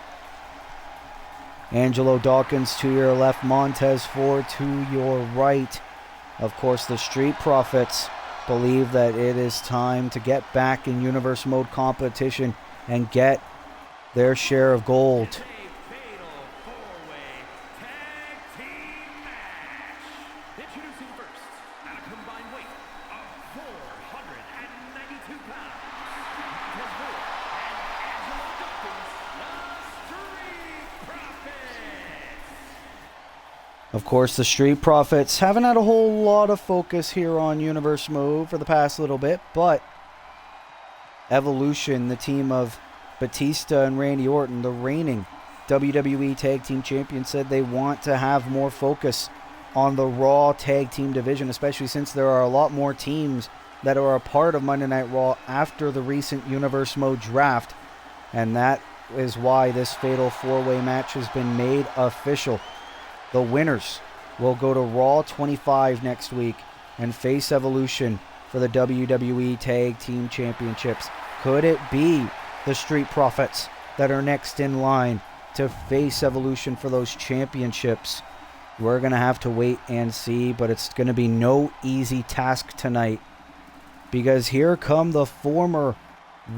Angelo Dawkins to your left, Montez Ford to your right. Of course, the Street Profits believe that it is time to get back in Universe Mode competition and get their share of gold. Fatal four-way tag team match. Introducing first, at a combined weight of 492 pounds, Montez Ford and Angelo Dawkins, the Street Profits. Of course, the Street Profits haven't had a whole lot of focus here on Universe Mode for the past little bit, but Evolution, the team of Batista and Randy Orton, the reigning WWE Tag Team Champions, said they want to have more focus on the Raw Tag Team division, especially since there are a lot more teams that are a part of Monday Night Raw after the recent Universe Mode draft, and that is why this fatal four-way match has been made official. The winners will go to Raw 25 next week and face Evolution for the WWE Tag Team Championships. Could it be the Street Profits that are next in line to face Evolution for those championships? We're going to have to wait and see, but it's going to be no easy task tonight, because here come the former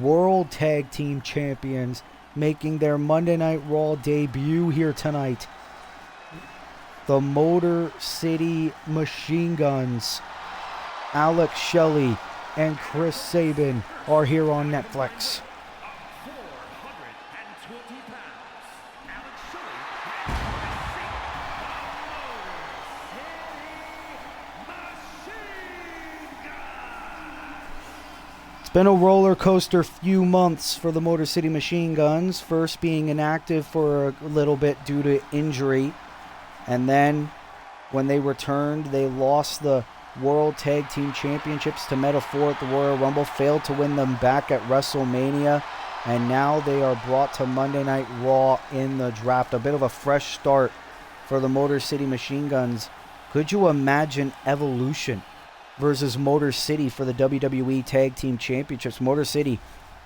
World Tag Team Champions making their Monday Night Raw debut here tonight. The Motor City Machine Guns, Alex Shelley and Chris Sabin are here on Netflix. 420 pounds, Alex Shelley and It's been a roller coaster few months for the Motor City Machine Guns, first being inactive for a little bit due to injury, and then when they returned, they lost the World Tag Team Championships to Meta-Four at the Royal Rumble, failed to win them back at WrestleMania, and now they are brought to Monday Night Raw in the draft. A bit of a fresh start for the Motor City Machine Guns. Could you imagine Evolution versus Motor City for the WWE Tag Team Championships? Motor City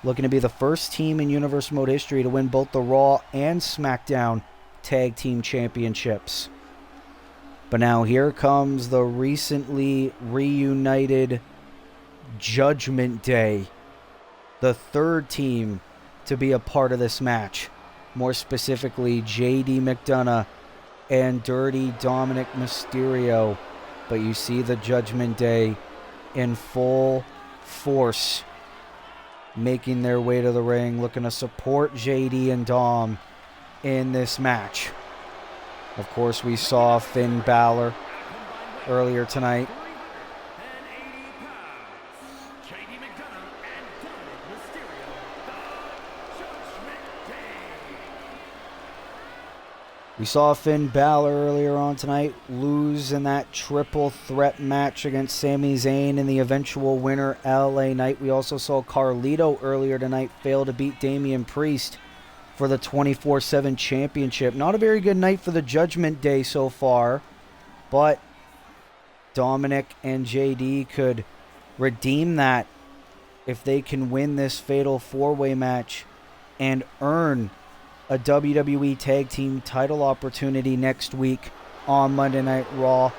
looking to be the first team in Universal Mode history to win both the Raw and SmackDown Tag Team Championships. But now here comes the recently reunited Judgment Day, the third team to be a part of this match. More specifically, JD McDonough and Dirty Dominic Mysterio. But you see the Judgment Day in full force, making their way to the ring, looking to support JD and Dom in this match. Of course, we saw Finn Balor earlier tonight. 380 pounds, JD McDonough and Dominic Mysterio, the Judgment Day. We saw Finn Balor earlier on tonight lose in that triple threat match against Sami Zayn and the eventual winner, LA Knight. We also saw Carlito earlier tonight fail to beat Damian Priest for the 24/7 championship. Not a very good night for the Judgment Day so far, but Dominic and JD could redeem that if they can win this fatal four-way match and earn a WWE Tag Team title opportunity next week on Monday Night Raw.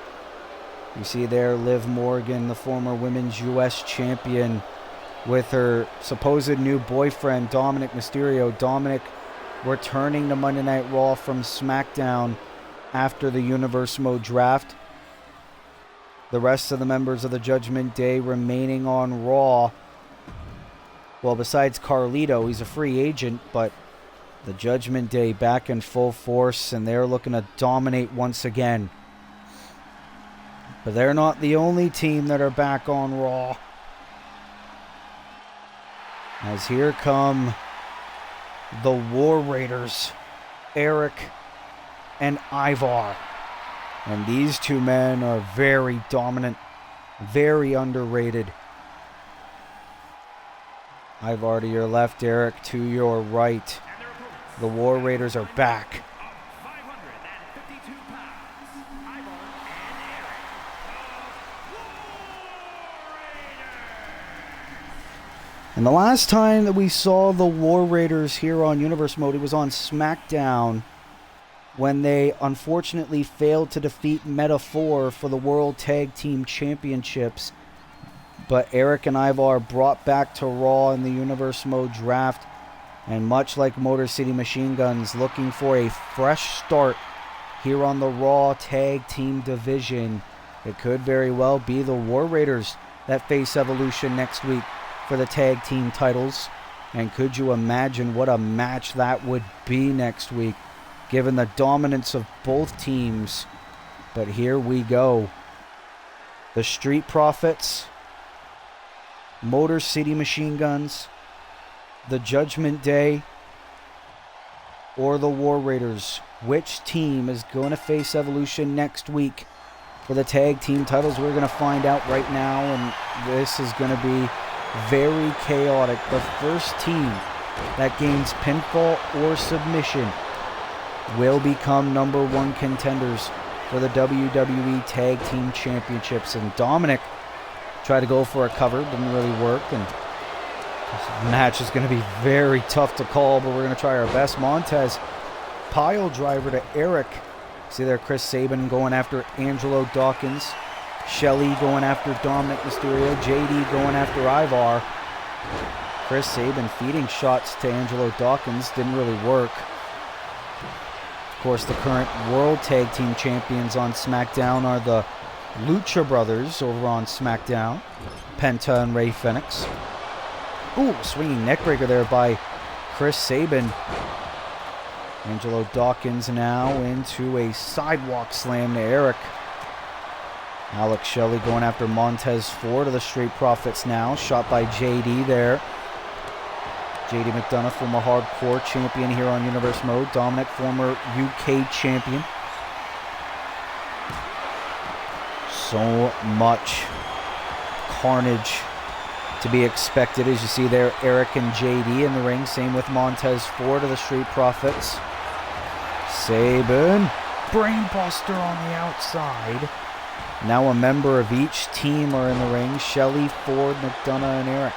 You see there Liv Morgan, the former Women's U.S. Champion, with her supposed new boyfriend, Dominic Mysterio. Dominic returning to Monday Night Raw from SmackDown after the Universe Mode draft. The rest of the members of the Judgment Day remaining on Raw. Well, besides Carlito, he's a free agent, but the Judgment Day back in full force, and they're looking to dominate once again. But they're not the only team that are back on Raw, as here come the War Raiders, Eric and Ivar. And these two men are very dominant, very underrated. Ivar to your left, Eric to your right. The War Raiders are back. 552 pounds, Ivar and Eric, the War Raiders. And the last time that we saw the War Raiders here on Universe Mode, it was on SmackDown when they unfortunately failed to defeat Meta-Four for the World Tag Team Championships. But Eric and Ivar brought back to Raw in the Universe Mode draft. And much like Motor City Machine Guns, looking for a fresh start here on the Raw Tag Team division. It could very well be the War Raiders that face Evolution next week for the tag team titles. And could you imagine what a match that would be next week, given the dominance of both teams? But here we go. The Street Profits, Motor City Machine Guns, the Judgment Day, or the War Raiders. Which team is going to face Evolution next week for the tag team titles? We're going to find out right now, and this is going to be very chaotic. The first team that gains pinfall or submission will become number one contenders for the WWE Tag Team Championships. And Dominic tried to go for a cover, didn't really work, and this match is going to be very tough to call, but we're going to try our best. Montez, pile driver to Eric. See there, Chris Sabin going after Angelo Dawkins. Shelley going after Dominic Mysterio. JD going after Ivar. Chris Sabin feeding shots to Angelo Dawkins. Didn't really work. Of course, the current World Tag Team Champions on SmackDown are the Lucha Brothers over on SmackDown. Penta and Rey Fenix. Ooh, swinging neckbreaker there by Chris Sabin. Angelo Dawkins now into a sidewalk slam to Eric. Alex Shelley going after Montez Ford of the Street Profits now. Shot by JD there. JD McDonough, former hardcore champion here on Universe Mode. Dominic, former UK champion. So much carnage to be expected, as you see there. Eric and JD in the ring. Same with Montez Ford of the Street Profits. Sabin, brainbuster on the outside. Now a member of each team are in the ring. Shelley, Ford, McDonough, and Eric.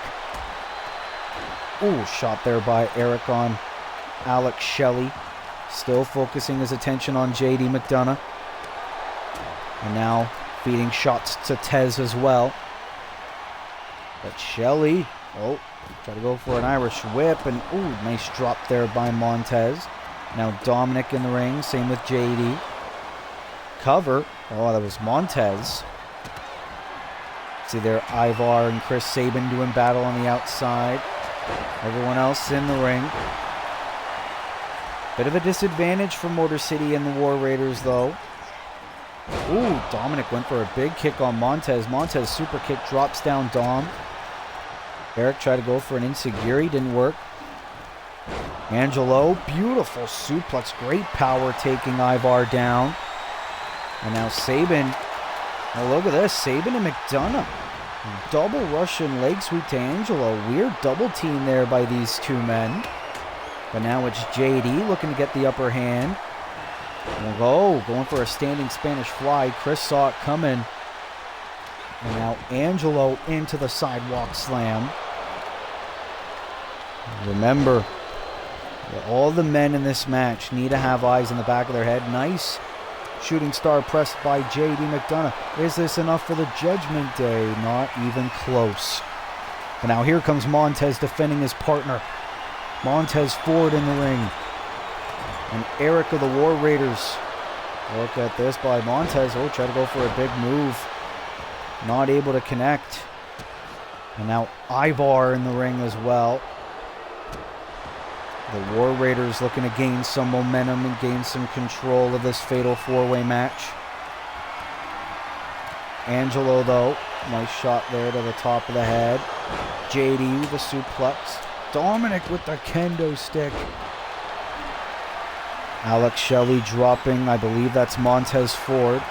Ooh, shot there by Eric on Alex Shelley. Still focusing his attention on JD McDonough. And now feeding shots to Tez as well. But Shelley, try to go for an Irish whip. And ooh, nice drop there by Montez. Now Dominic in the ring, same with JD. Cover. Oh, that was Montez. See there, Ivar and Chris Sabin doing battle on the outside. Everyone else in the ring. Bit of a disadvantage for Motor City and the War Raiders, though. Ooh, Dominic went for a big kick on Montez. Montez super kick drops down Dom. Eric tried to go for an Insigiri, didn't work. Angelo, beautiful suplex, great power taking Ivar down. And now Sabin, oh look at this, Sabin and McDonough. Double Russian leg sweep to Angelo. Weird double team there by these two men. But now it's JD looking to get the upper hand. Going for a standing Spanish fly. Chris saw it coming. And now Angelo into the sidewalk slam. Remember, all the men in this match need to have eyes in the back of their head. Nice shooting star pressed by JD McDonough. Is this enough for the Judgment Day? Not even close. But now here comes Montez defending his partner. Montez Ford in the ring. And Eric of the War Raiders. Look at this by Montez. Oh, try to go for a big move. Not able to connect. And now Ivar in the ring as well. The War Raiders looking to gain some momentum and gain some control of this fatal four-way match. Angelo, though, nice shot there to the top of the head. JD with a suplex. Dominic with the kendo stick. Alex Shelley dropping, I believe that's Montez Ford.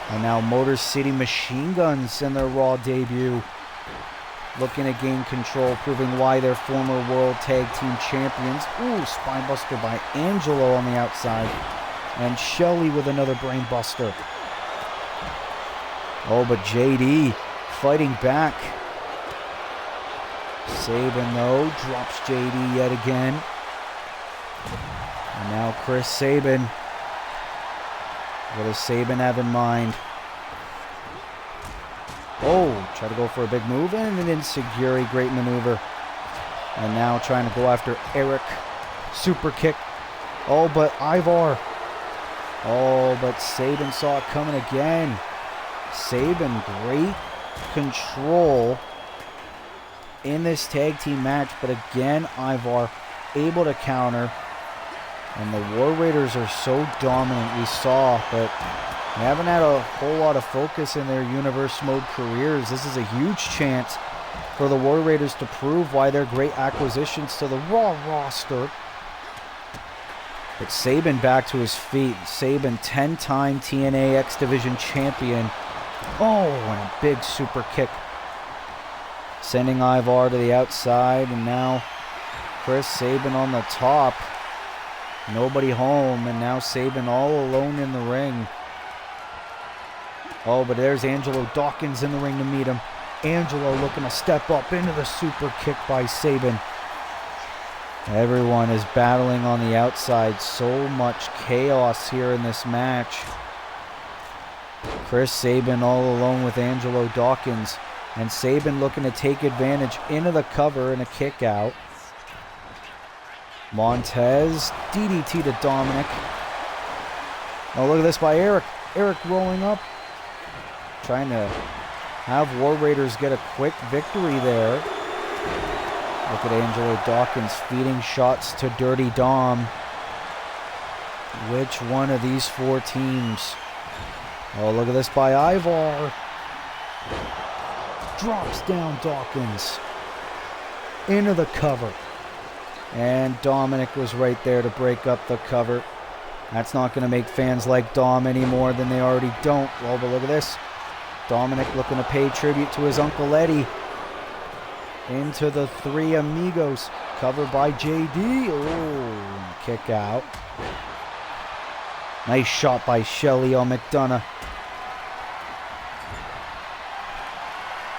And now Motor City Machine Guns in their Raw debut. Looking to gain control, proving why they're former World Tag Team Champions. Ooh, spinebuster by Angelo on the outside. And Shelley with another brainbuster. Oh, but JD fighting back. Sabin, though, drops JD yet again. And now Chris Sabin. What does Sabin have in mind? Oh, try to go for a big move and an Insigiri, great maneuver. And now trying to go after Eric. Super kick. Oh, but Ivar. Oh, but Sabin saw it coming again. Sabin, great control in this tag team match. But again, Ivar able to counter. And the War Raiders are so dominant, we saw, but they haven't had a whole lot of focus in their Universe Mode careers. This is a huge chance for the War Raiders to prove why they're great acquisitions to the Raw roster. But Sabin back to his feet. Sabin, 10-time TNA X Division champion. Oh, and a big super kick. Sending Ivar to the outside, and now Chris Sabin on the top. Nobody home, and now Sabin all alone in the ring. Oh, but there's Angelo Dawkins in the ring to meet him. Angelo looking to step up into the super kick by Sabin. Everyone is battling on the outside. So much chaos here in this match. Chris Sabin all alone with Angelo Dawkins. And Sabin looking to take advantage into the cover and a kick out. Montez, DDT to Dominic. Oh, look at this by Eric. Eric rolling up. Trying to have War Raiders get a quick victory there. Look at Angelo Dawkins feeding shots to Dirty Dom. Which one of these 4 teams? Oh, look at this by Ivar. Drops down Dawkins. Into the cover. And Dominic was right there to break up the cover. That's not going to make fans like Dom any more than they already don't. Well, but look at this. Dominic looking to pay tribute to his Uncle Eddie. Into the 3 Amigos. Covered by JD. Oh, kick out. Nice shot by Shelley on McDonough.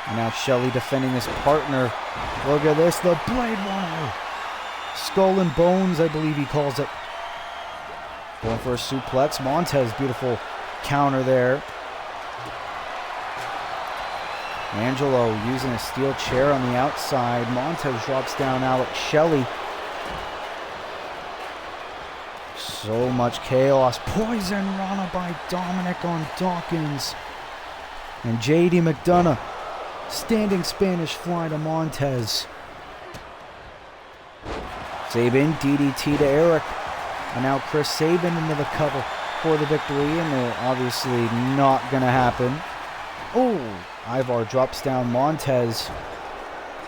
And now Shelley defending his partner. Look at this, the Blade Runner. Skull and Bones, I believe he calls it. Going for a suplex. Montez, beautiful counter there. Angelo using a steel chair on the outside. Montez drops down Alex Shelley. So much chaos. Poison Rana by Dominic on Dawkins. And JD McDonough. Standing Spanish fly to Montez. Sabin, DDT to Eric. And now Chris Sabin into the cover for the victory. And they're obviously not going to happen. Oh, Ivar drops down Montez.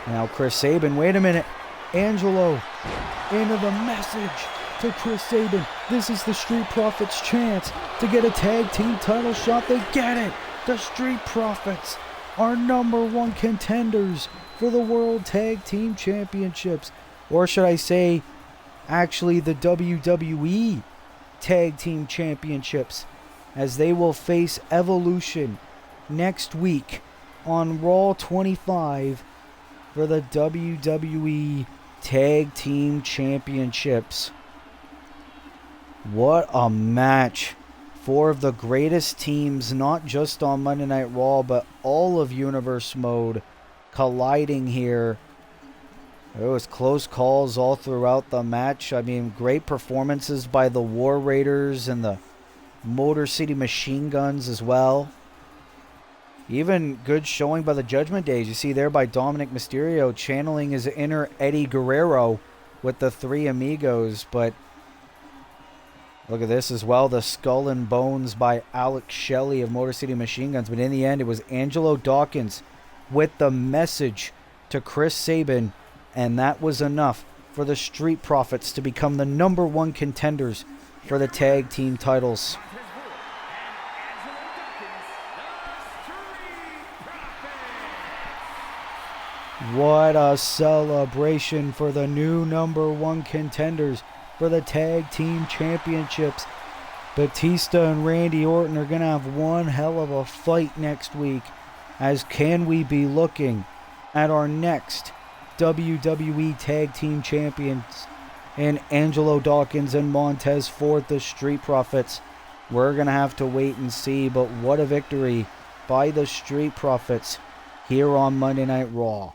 Now Chris Sabin. Wait a minute. Angelo into the message to Chris Sabin. This is the Street Profits' chance to get a tag team title shot. They get it. The Street Profits are #1 contenders for the World Tag Team Championships. Or should I say, actually the WWE Tag Team Championships, as they will face Evolution next week on Raw 25 for the WWE Tag Team Championships. What a match. 4 of the greatest teams, not just on Monday Night Raw, but all of Universe Mode colliding here. There was close calls all throughout the match. I mean, great performances by the War Raiders and the Motor City Machine Guns as well. Even good showing by the Judgment Days. You see there by Dominic Mysterio channeling his inner Eddie Guerrero with the 3 Amigos. But look at this as well. The Skull and Bones by Alex Shelley of Motor City Machine Guns. But in the end, it was Angelo Dawkins with the message to Chris Sabin. And that was enough for the Street Profits to become the #1 contenders for the tag team titles. What a celebration for the new #1 contenders for the tag team championships. Batista and Randy Orton are going to have one hell of a fight next week, as can we be looking at our next WWE Tag Team Champions in Angelo Dawkins and Montez Ford, the Street Profits. We're going to have to wait and see, but what a victory by the Street Profits here on Monday Night Raw.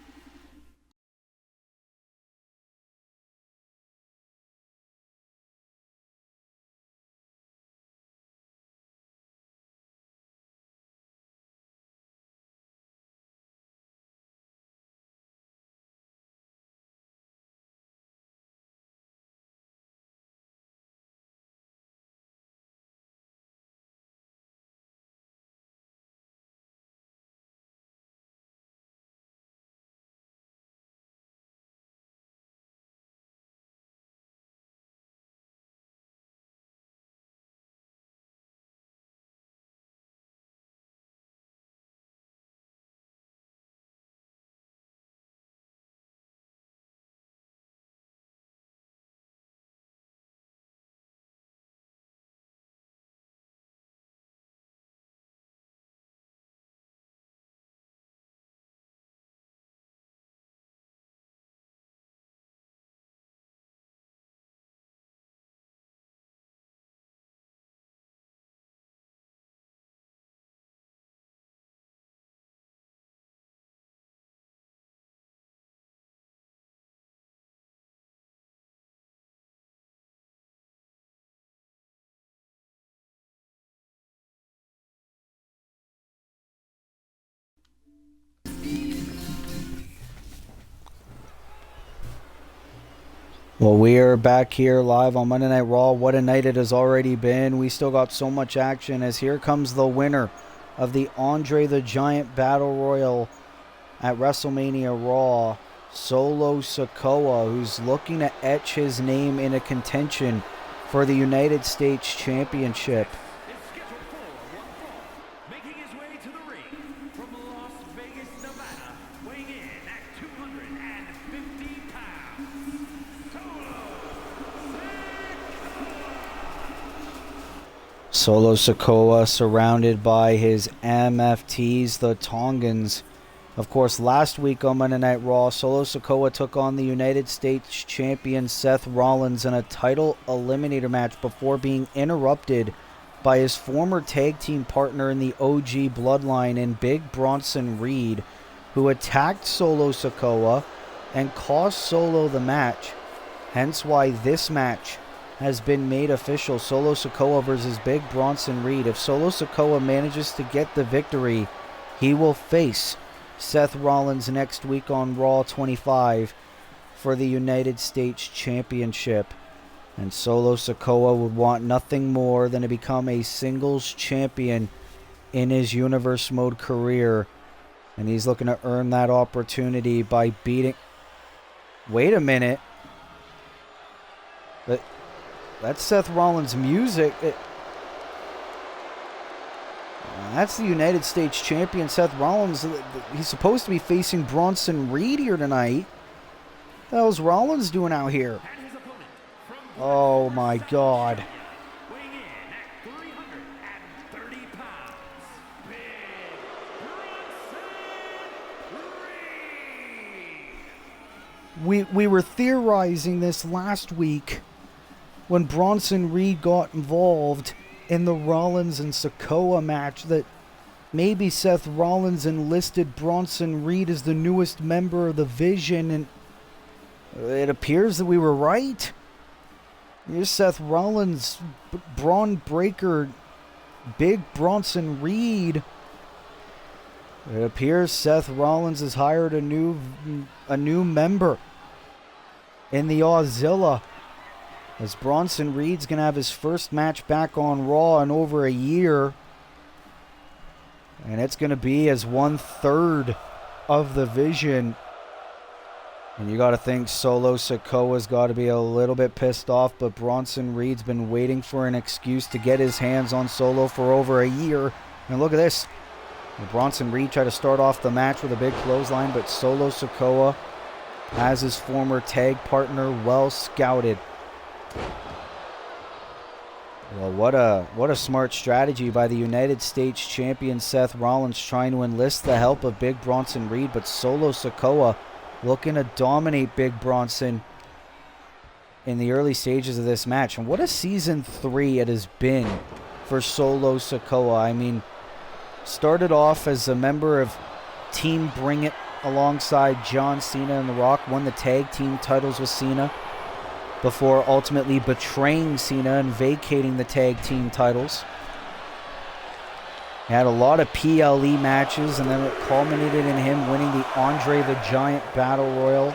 Well, we are back here live on Monday Night Raw. What a night it has already been. We still got so much action as here comes the winner of the Andre the Giant Battle Royal at WrestleMania Raw, Solo Sikoa, who's looking to etch his name into contention for the United States Championship. Is scheduled for one fall, making his way to the ring from Las Vegas, Nevada, weighing in at 250 pounds, Solo Sikoa surrounded by his MFTs, the Tongans. Of course, last week on Monday Night Raw, Solo Sikoa took on the United States champion Seth Rollins in a title eliminator match before being interrupted by his former tag team partner in the OG Bloodline in Big Bronson Reed, who attacked Solo Sikoa and cost Solo the match. Hence why this match has been made official. Solo Sikoa versus Big Bronson Reed. If Solo Sikoa manages to get the victory, he will face Seth Rollins next week on Raw 25 for the United States Championship. And Solo Sikoa would want nothing more than to become a singles champion in his Universe Mode career. And he's looking to earn that opportunity by beating... Wait a minute. That's Seth Rollins' music. That's the United States champion, Seth Rollins. He's supposed to be facing Bronson Reed here tonight. What the hell's Rollins doing out here? Oh my God. weighing in at 330 pounds, Big Bronson Reed. We were theorizing this last week when Bronson Reed got involved in the Rollins and Sikoa match that maybe Seth Rollins enlisted Bronson Reed as the newest member of the Vision, and it appears that we were right. Here's Seth Rollins, Braun Breaker, Big Bronson Reed. It appears Seth Rollins has hired a new member in the Auxilla, as Bronson Reed's going to have his first match back on Raw in over a year. And it's going to be as 1/3 of the Vision. And you got to think Solo Sikoa's got to be a little bit pissed off, but Bronson Reed's been waiting for an excuse to get his hands on Solo for over a year. And look at this. Bronson Reed tried to start off the match with a big clothesline, but Solo Sikoa has his former tag partner well scouted. Well, what a smart strategy by the United States champion Seth Rollins, trying to enlist the help of Big Bronson Reed, but Solo Sikoa looking to dominate Big Bronson in the early stages of this match. And what a season 3 it has been for Solo Sikoa. I mean, started off as a member of Team Bring It alongside John Cena and The Rock, won the tag team titles with Cena before ultimately betraying Cena and vacating the tag team titles. He had a lot of PLE matches, and then it culminated in him winning the Andre the Giant Battle Royal.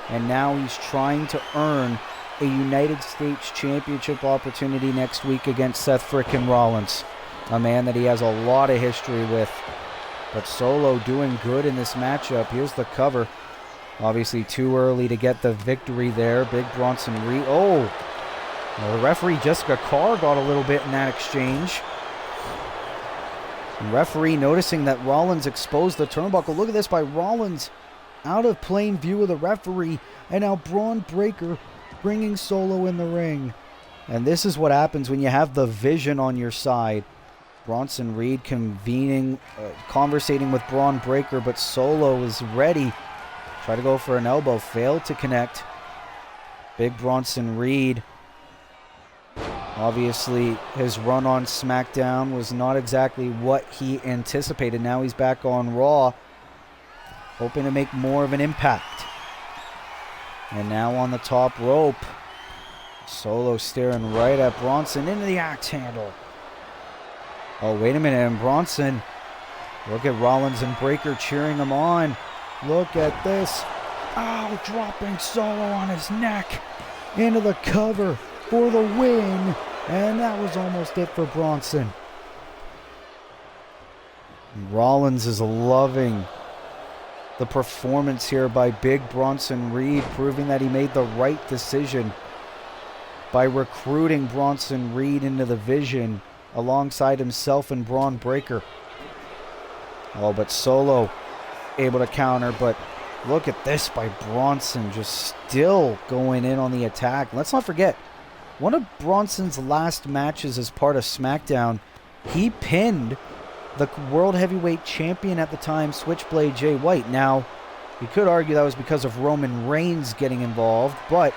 And now he's trying to earn a United States Championship opportunity next week against Seth frickin' Rollins, a man that he has a lot of history with. But Solo doing good in this matchup. Here's the cover. Obviously too early to get the victory there. Big Bronson Reed. Oh! Well, the referee Jessica Carr got a little bit in that exchange. And referee noticing that Rollins exposed the turnbuckle. Look at this by Rollins out of plain view of the referee. And now Braun Breaker bringing Solo in the ring. And this is what happens when you have the Vision on your side. Bronson Reed conversating with Braun Breaker, but Solo is ready. Try to go for an elbow, failed to connect. Big Bronson Reed, obviously his run on SmackDown was not exactly what he anticipated. Now he's back on Raw, hoping to make more of an impact. And now on the top rope, Solo staring right at Bronson into the axe handle. Oh, wait a minute, and Bronson, look at Rollins and Breaker cheering him on. Look at this. Oh, dropping Solo on his neck. into the cover for the win. And that was almost it for Bronson. Rollins is loving the performance here by Big Bronson Reed, proving that he made the right decision by recruiting Bronson Reed into the Vision alongside himself and Braun Breaker. Oh, but Solo able to counter, but look at this by Bronson, just still going in on the attack. Let's not forget, one of Bronson's last matches as part of SmackDown, he pinned the World Heavyweight Champion at the time, Switchblade Jay White. Now, you could argue that was because of Roman Reigns getting involved, but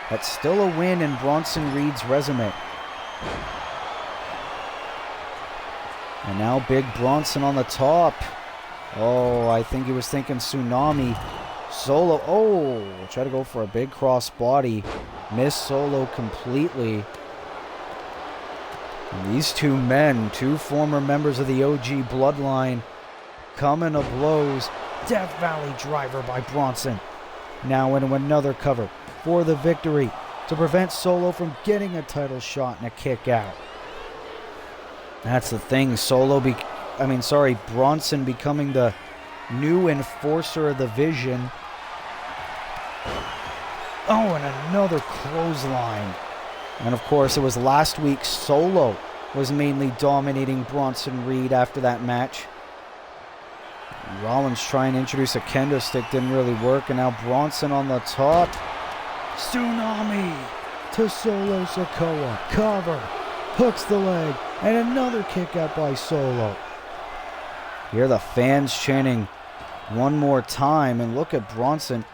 that's still a win in Bronson Reed's resume. And now Big Bronson on the top. Oh, I think he was thinking Tsunami. Solo, oh, try to go for a big cross body. Missed Solo completely. And these two men, two former members of the OG bloodline, coming to blows. Death Valley driver by Bronson. Now into another cover for the victory to prevent Solo from getting a title shot and a kick out. That's the thing, Bronson becoming the new enforcer of the Vision. Oh, and another clothesline. And of course, it was last week Solo was mainly dominating Bronson Reed after that match. Rollins trying to introduce a kendo stick, didn't really work, and now Bronson on the top. Tsunami to Solo Sikoa. Cover. Hooks the leg. And another kick out by Solo. Hear the fans chanting one more time. And look at Bronson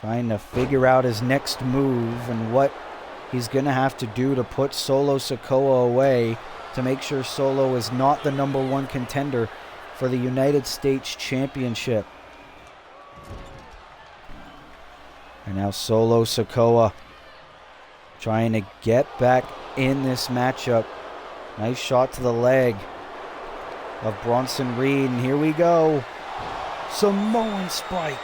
trying to figure out his next move and what he's going to have to do to put Solo Sikoa away to make sure Solo is not the #1 contender for the United States Championship. And now Solo Sikoa trying to get back in this matchup. Nice shot to the leg of Bronson Reed. And here we go. Samoan spike.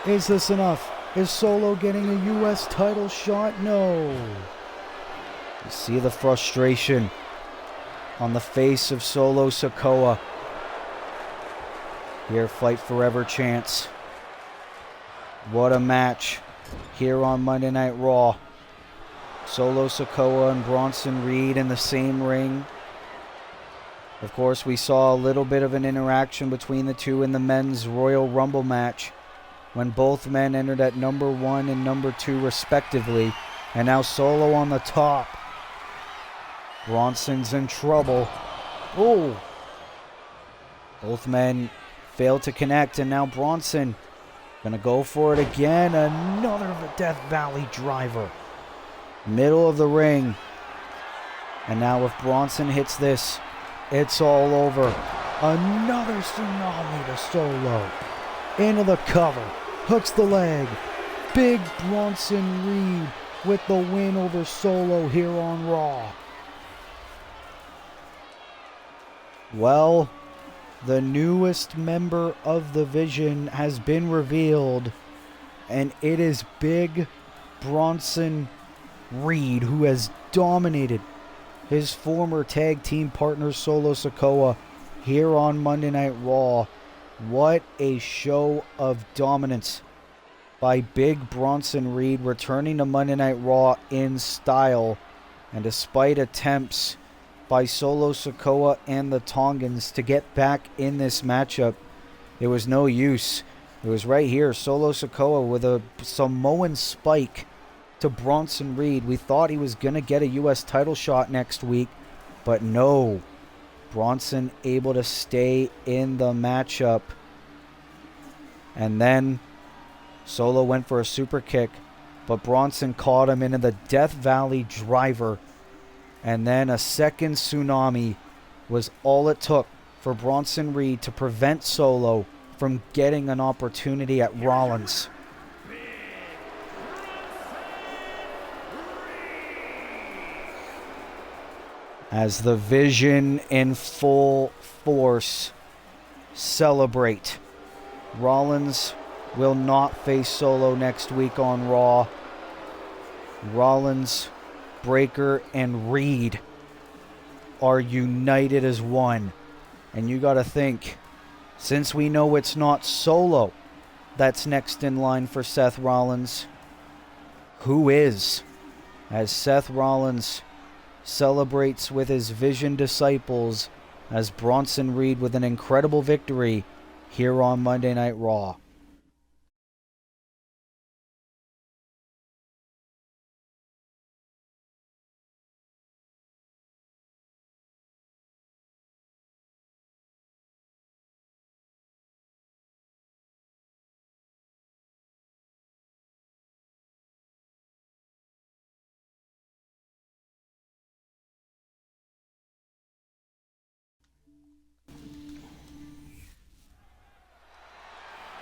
Is this enough? Is Solo getting a U.S. title shot? No. You see the frustration on the face of Solo Sikoa. Here, Fight Forever chants. What a match here on Monday Night Raw. Solo Sikoa and Bronson Reed in the same ring. Of course, we saw a little bit of an interaction between the two in the men's Royal Rumble match when both men entered at #1 and #2 respectively. And now Solo on the top. Bronson's in trouble. Oh! Both men failed to connect, and now Bronson gonna go for it again. Another Death Valley driver. Middle of the ring. And now if Bronson hits this, it's all over. Another tsunami to Solo. Into the cover. Hooks the leg. Big Bronson Reed with the win over Solo here on Raw. Well, the newest member of the Vision has been revealed, and it is Big Bronson Reed, who has dominated his former tag team partner Solo Sikoa here on Monday Night Raw. What a show of dominance by Big Bronson Reed, returning to Monday Night Raw in style. And despite attempts by Solo Sikoa and the Tongans to get back in this matchup, it was no use. It was right here, Solo Sikoa with a Samoan spike to Bronson Reed. We thought he was going to get a U.S. title shot next week, but no. Bronson able to stay in the matchup. And then Solo went for a super kick, but Bronson caught him into the Death Valley driver. And then a second tsunami was all it took for Bronson Reed to prevent Solo from getting an opportunity at Rollins. As the Vision in full force celebrate. Rollins will not face Solo next week on Raw. Rollins, Breakker, and Reed are united as one. And you got to think, since we know it's not Solo that's next in line for Seth Rollins, who is? As Seth Rollins celebrates with his Vision disciples as Bronson Reed with an incredible victory here on Monday Night Raw.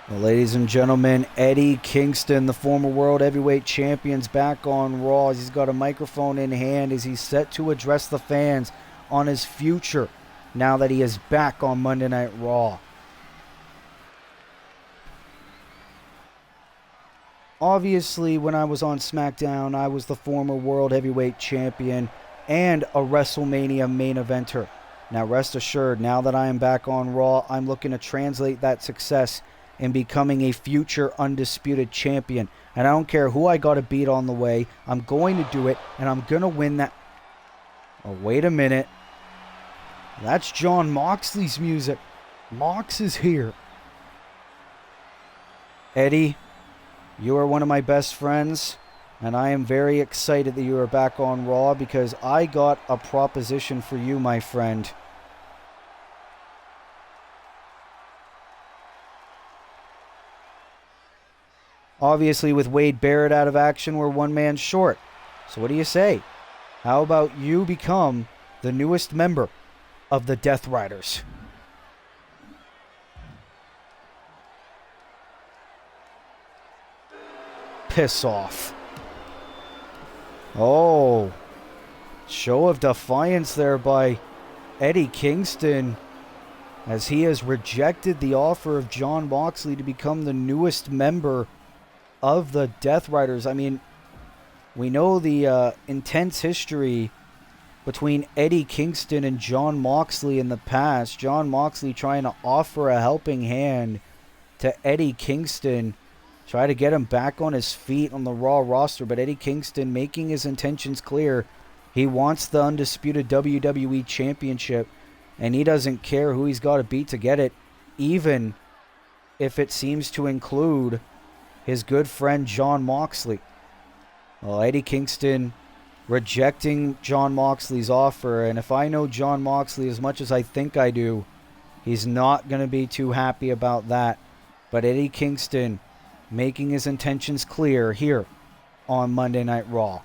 Well, ladies and gentlemen, Eddie Kingston, the former World Heavyweight Champion's back on Raw as he's got a microphone in hand as he's set to address the fans on his future now that he is back on Monday Night Raw. Obviously, when I was on SmackDown, I was the former World Heavyweight Champion and a WrestleMania main eventer. Now, rest assured, now that I am back on Raw, I'm looking to translate that success in becoming a future undisputed champion. And I don't care who I got to beat on the way. I'm going to do it, and I'm going to win that. Oh, wait a minute. That's Jon Moxley's music. Mox is here. Eddie, you are one of my best friends, and I am very excited that you are back on Raw because I got a proposition for you, my friend. Obviously, with Wade Barrett out of action, we're one man short. So what do you say? How about you become the newest member of the Death Riders? Piss off. Oh. Show of defiance there by Eddie Kingston, as he has rejected the offer of Jon Moxley to become the newest member of the Death Riders. I mean, we know the intense history between Eddie Kingston and Jon Moxley in the past. Jon Moxley trying to offer a helping hand to Eddie Kingston, try to get him back on his feet on the Raw roster, but Eddie Kingston making his intentions clear. He wants the undisputed WWE Championship, and he doesn't care who he's got to beat to get it, even if it seems to include his good friend Jon Moxley. Well, Eddie Kingston rejecting Jon Moxley's offer, and if I know Jon Moxley as much as I think I do, he's not going to be too happy about that. But Eddie Kingston making his intentions clear here on Monday Night Raw.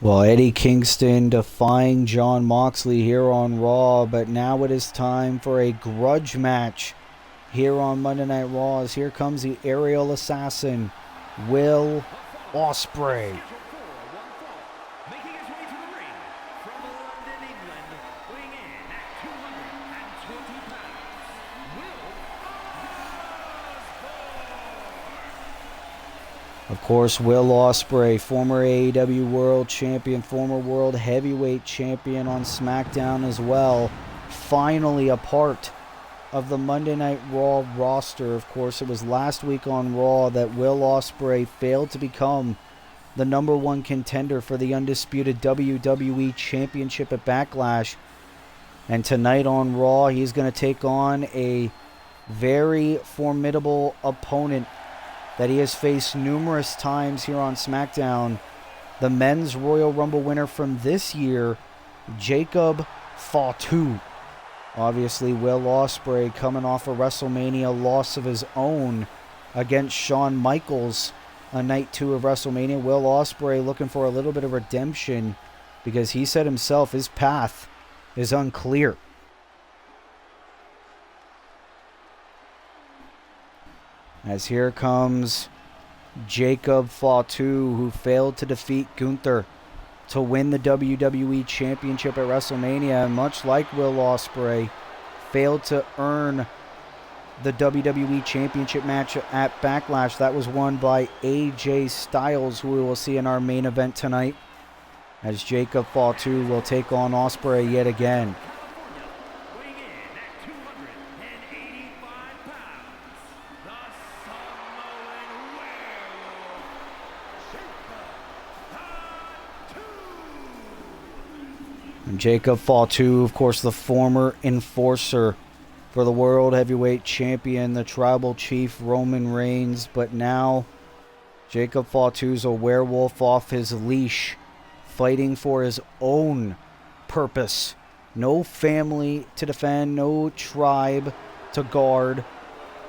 Well, Eddie Kingston defying Jon Moxley here on Raw, but now it is time for a grudge match here on Monday Night Raw, as here comes the aerial assassin, Will Ospreay. Making his way to the ring from London, England, weighing in at 220 pounds, Will Ospreay. Of course, Will Ospreay, former AEW World Champion, former World Heavyweight Champion on SmackDown as well. finally a part of the Monday Night Raw roster. Of course, it was last week on Raw that Will Ospreay failed to become the number one contender for the undisputed WWE Championship at Backlash. And tonight on Raw, he's going to take on a very formidable opponent that he has faced numerous times here on SmackDown. The Men's Royal Rumble winner from this year, Jacob Fatu. Obviously, Will Ospreay coming off a WrestleMania loss of his own against Shawn Michaels on night 2 of WrestleMania. Will Ospreay looking for a little bit of redemption because he said himself his path is unclear. As here comes Jacob Fatu, who failed to defeat Gunther to win the WWE Championship at WrestleMania, and much like Will Ospreay, failed to earn the WWE Championship match at Backlash. That was won by AJ Styles, who we will see in our main event tonight, as Jacob Fatu will take on Ospreay yet again. Weighing in at 285 pounds, the Samoan Werewolf, And Jacob Fatu, of course, the former enforcer for the World Heavyweight Champion, the Tribal Chief Roman Reigns. But now Jacob Fatu's a werewolf off his leash, fighting for his own purpose. No family to defend, no tribe to guard.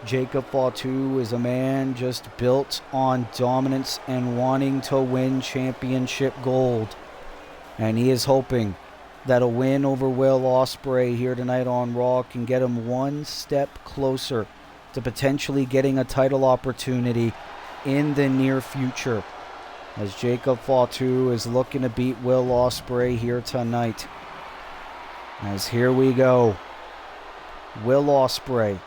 Jacob Fatu is a man just built on dominance and wanting to win championship gold. And he is hoping that a win over Will Ospreay here tonight on Raw can get him one step closer to potentially getting a title opportunity in the near future, as Jacob Fatu is looking to beat Will Ospreay here tonight. As here we go, Will Ospreay,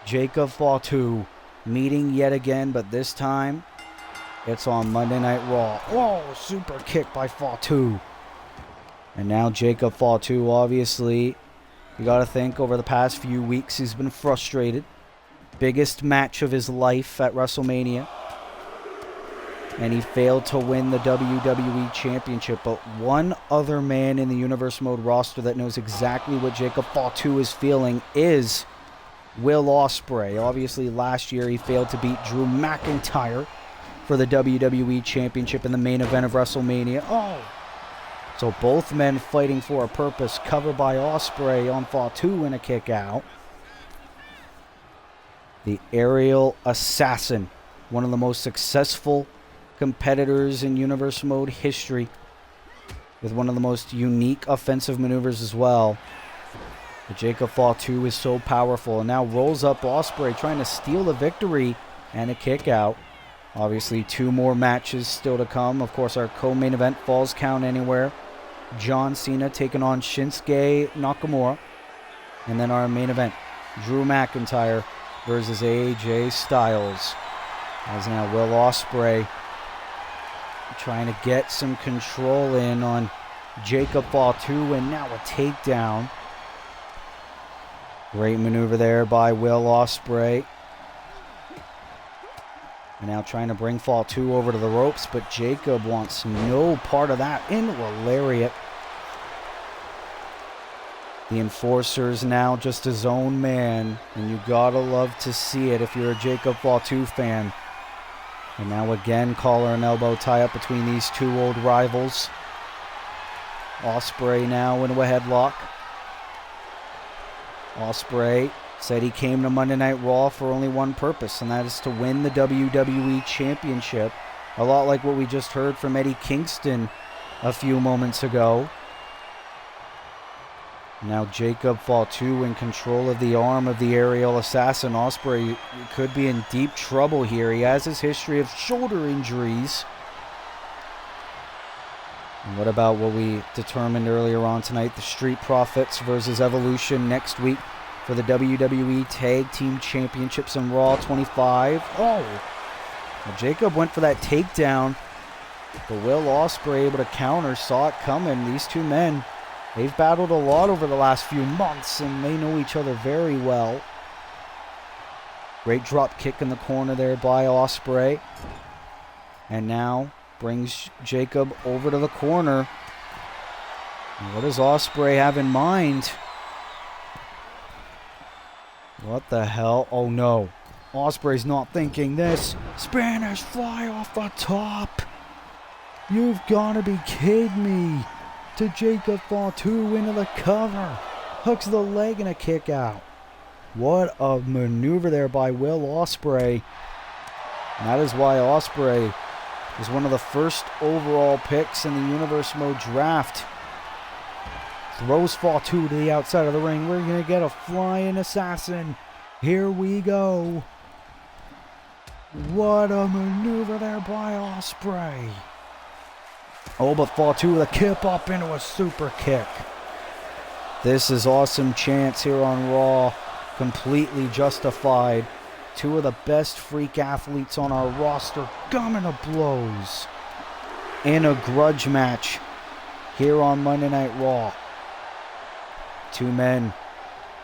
Jacob Fatu meeting yet again, but this time it's on Monday Night Raw. Oh, super kick by Fatu. And now Jacob Fatu, obviously, you got to think over the past few weeks he's been frustrated. Biggest match of his life at WrestleMania. And he failed to win the WWE Championship. But one other man in the Universe Mode roster that knows exactly what Jacob Fatu is feeling is Will Ospreay. Obviously, last year he failed to beat Drew McIntyre for the WWE Championship in the main event of WrestleMania. Oh! So both men fighting for a purpose. Cover by Ospreay on Fatu and a kick out. The Aerial Assassin, one of the most successful competitors in Universe Mode history, with one of the most unique offensive maneuvers as well. But Jacob Fatu is so powerful, and now rolls up Ospreay, trying to steal the victory and a kick out. Obviously, 2 more matches still to come. Of course, our co-main event, Falls Count Anywhere. John Cena taking on Shinsuke Nakamura. And then our main event, Drew McIntyre versus AJ Styles. As now Will Ospreay trying to get some control in on Jacob Fatu, and now a takedown. Great maneuver there by Will Ospreay. And now trying to bring Fatu over to the ropes, but Jacob wants no part of that. Into a lariat. The Enforcer's now just his own man, and you gotta love to see it if you're a Jacob Fatu fan. And now again, collar and elbow tie-up between these 2 old rivals. Ospreay now into a headlock. Ospreay said he came to Monday Night Raw for only one purpose, and that is to win the WWE Championship. A lot like what we just heard from Eddie Kingston a few moments ago. Now Jacob Fatu in control of the arm of the Aerial Assassin. Ospreay could be in deep trouble here. He has his history of shoulder injuries. And what about what we determined earlier on tonight? The Street Profits versus Evolution next week for the WWE Tag Team Championships in Raw 25. Oh! Well, Jacob went for that takedown, but Will Ospreay able to counter, saw it coming. These 2 men They've battled a lot over the last few months, and they know each other very well. Great drop kick in the corner there by Ospreay. And now brings Jacob over to the corner. And what does Ospreay have in mind? What the hell? Oh no. Ospreay's not thinking this. Spanish fly off the top. You've got to be kidding me. To Jacob Fatu into the cover. Hooks the leg and a kick out. What a maneuver there by Will Ospreay. And that is why Ospreay is one of the first overall picks in the Universe Mode draft. Throws Fatu to the outside of the ring. We're going to get a flying assassin. Here we go. What a maneuver there by Ospreay. Oh, but Fatu with a kip up into a super kick. This is awesome chance here on Raw. Completely justified. Two of the best freak athletes on our roster coming to blows in a grudge match here on Monday Night Raw. Two men,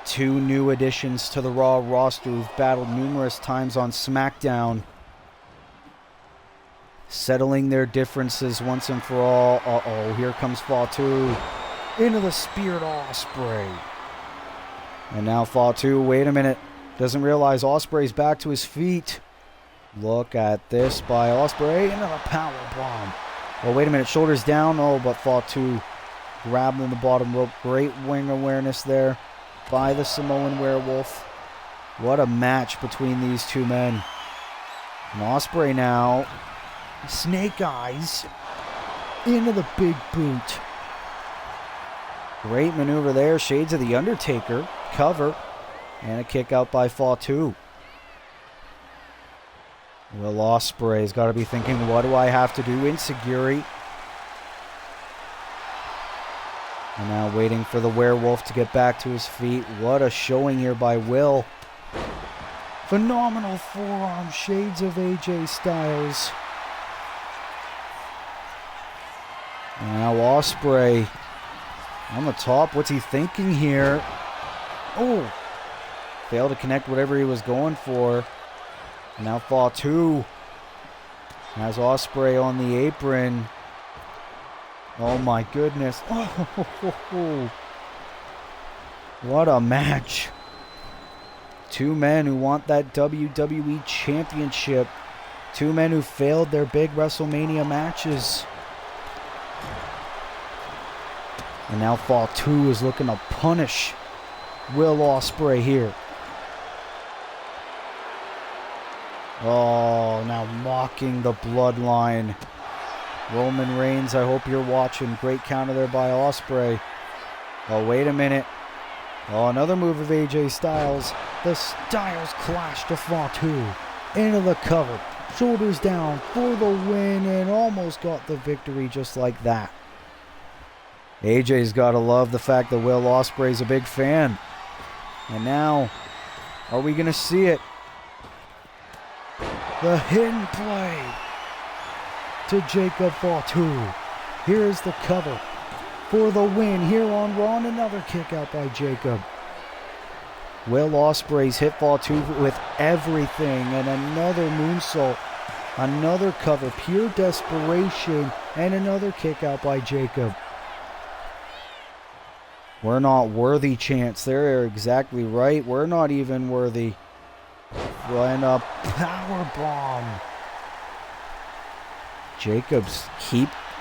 two new additions to the Raw roster who've battled numerous times on SmackDown. Settling their differences once and for all. Uh-oh, here comes Fatu. Into the spear to Ospreay. And now Fatu, wait a minute. Doesn't realize Ospreay's back to his feet. Look at this by Ospreay. Another power bomb. Oh, wait a minute. Shoulders down. Oh, but Fatu grabbed in the bottom rope. Great wing awareness there by the Samoan Werewolf. What a match between these two men. And Ospreay now. Snake Eyes into the big boot. Great maneuver there. Shades of the Undertaker. Cover. And a kick out by Fatu. Will Ospreay's got to be thinking, what do I have to do? Enziguri. And now waiting for the Werewolf to get back to his feet. What a showing here by Will. Phenomenal forearm. Shades of AJ Styles. And now Ospreay on the top. What's he thinking here? Oh. Failed to connect whatever he was going for. And now Fatu has Ospreay on the apron. Oh my goodness. Oh, what a match. Two men who want that WWE Championship. Two men who failed their big WrestleMania matches. And now Fatu is looking to punish Will Ospreay here. Oh, now mocking the bloodline. Roman Reigns, I hope you're watching. Great counter there by Ospreay. Oh, wait a minute. Oh, another move of AJ Styles. The Styles Clash to Fatu. Into the cover. Shoulders down for the win and almost got the victory just like that. AJ's got to love the fact that Will Ospreay's a big fan. And now, are we going to see it? The hidden play to Jacob Fatu. Here's the cover for the win here on Raw. And another kick out by Jacob. Will Ospreay's hit Fatu with everything. And another moonsault. Another cover. Pure desperation. And another kick out by Jacob. We're not worthy, chance. They're exactly right. We're not even worthy. And a power bomb. Jacobs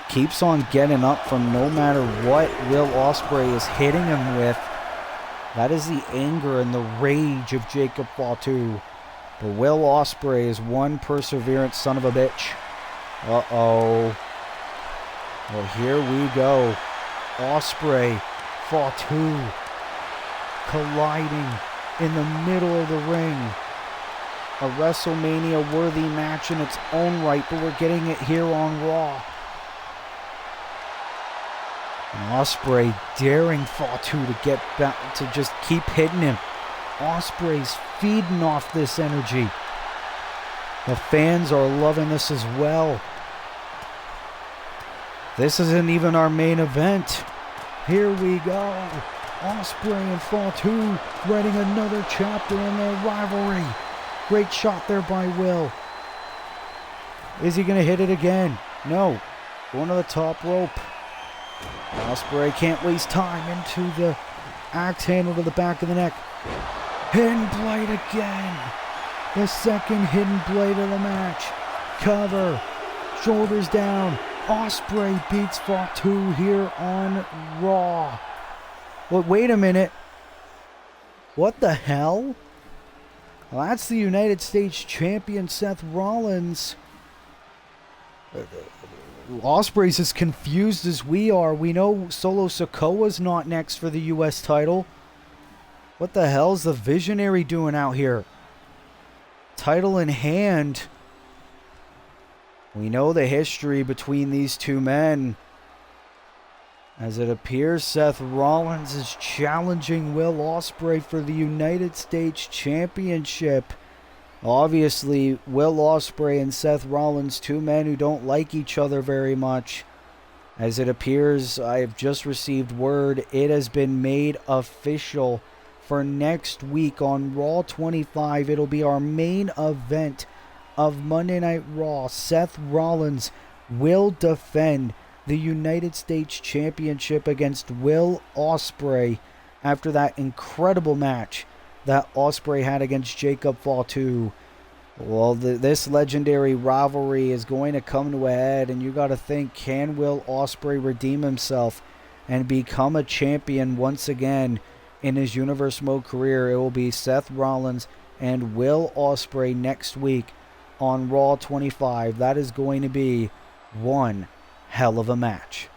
keeps on getting up from no matter what Will Ospreay is hitting him with. That is the anger and the rage of Jacob Fatu. But Will Ospreay is one perseverant son of a bitch. Uh-oh. Well, here we go. Ospreay, Fatu colliding in the middle of the ring. A WrestleMania-worthy match in its own right, but we're getting it here on Raw. And Ospreay daring Fatu to get back, to just keep hitting him. Ospreay's feeding off this energy. The fans are loving this as well. This isn't even our main event. Here we go. Ospreay and Fatu threading another chapter in their rivalry. Great shot there by Will. Is he going to hit it again? No. Going to the top rope. Ospreay can't waste time into the axe handle to the back of the neck. Hidden blade again. The second hidden blade of the match. Cover. Shoulders down. Ospreay beats Fatu here on Raw. Well, wait a minute. What the hell? Well, that's the United States champion Seth Rollins. Ospreay's as confused as we are. We know Solo Sikoa's not next for the U.S. title. What the hell's the Visionary doing out here? Title in hand. We know the history between these two men. As it appears, Seth Rollins is challenging Will Ospreay for the United States Championship. Obviously, Will Ospreay and Seth Rollins, two men who don't like each other very much. As it appears, I have just received word it has been made official for next week on Raw 25. It'll be our main event of Monday Night Raw. Seth Rollins will defend the United States Championship against Will Ospreay after that incredible match that Ospreay had against Jacob Fatu. Well, this legendary rivalry is going to come to a head, and you got to think, can Will Ospreay redeem himself and become a champion once again in his Universe Mode career? It will be Seth Rollins and Will Ospreay next week on Raw 25. That is going to be one hell of a match.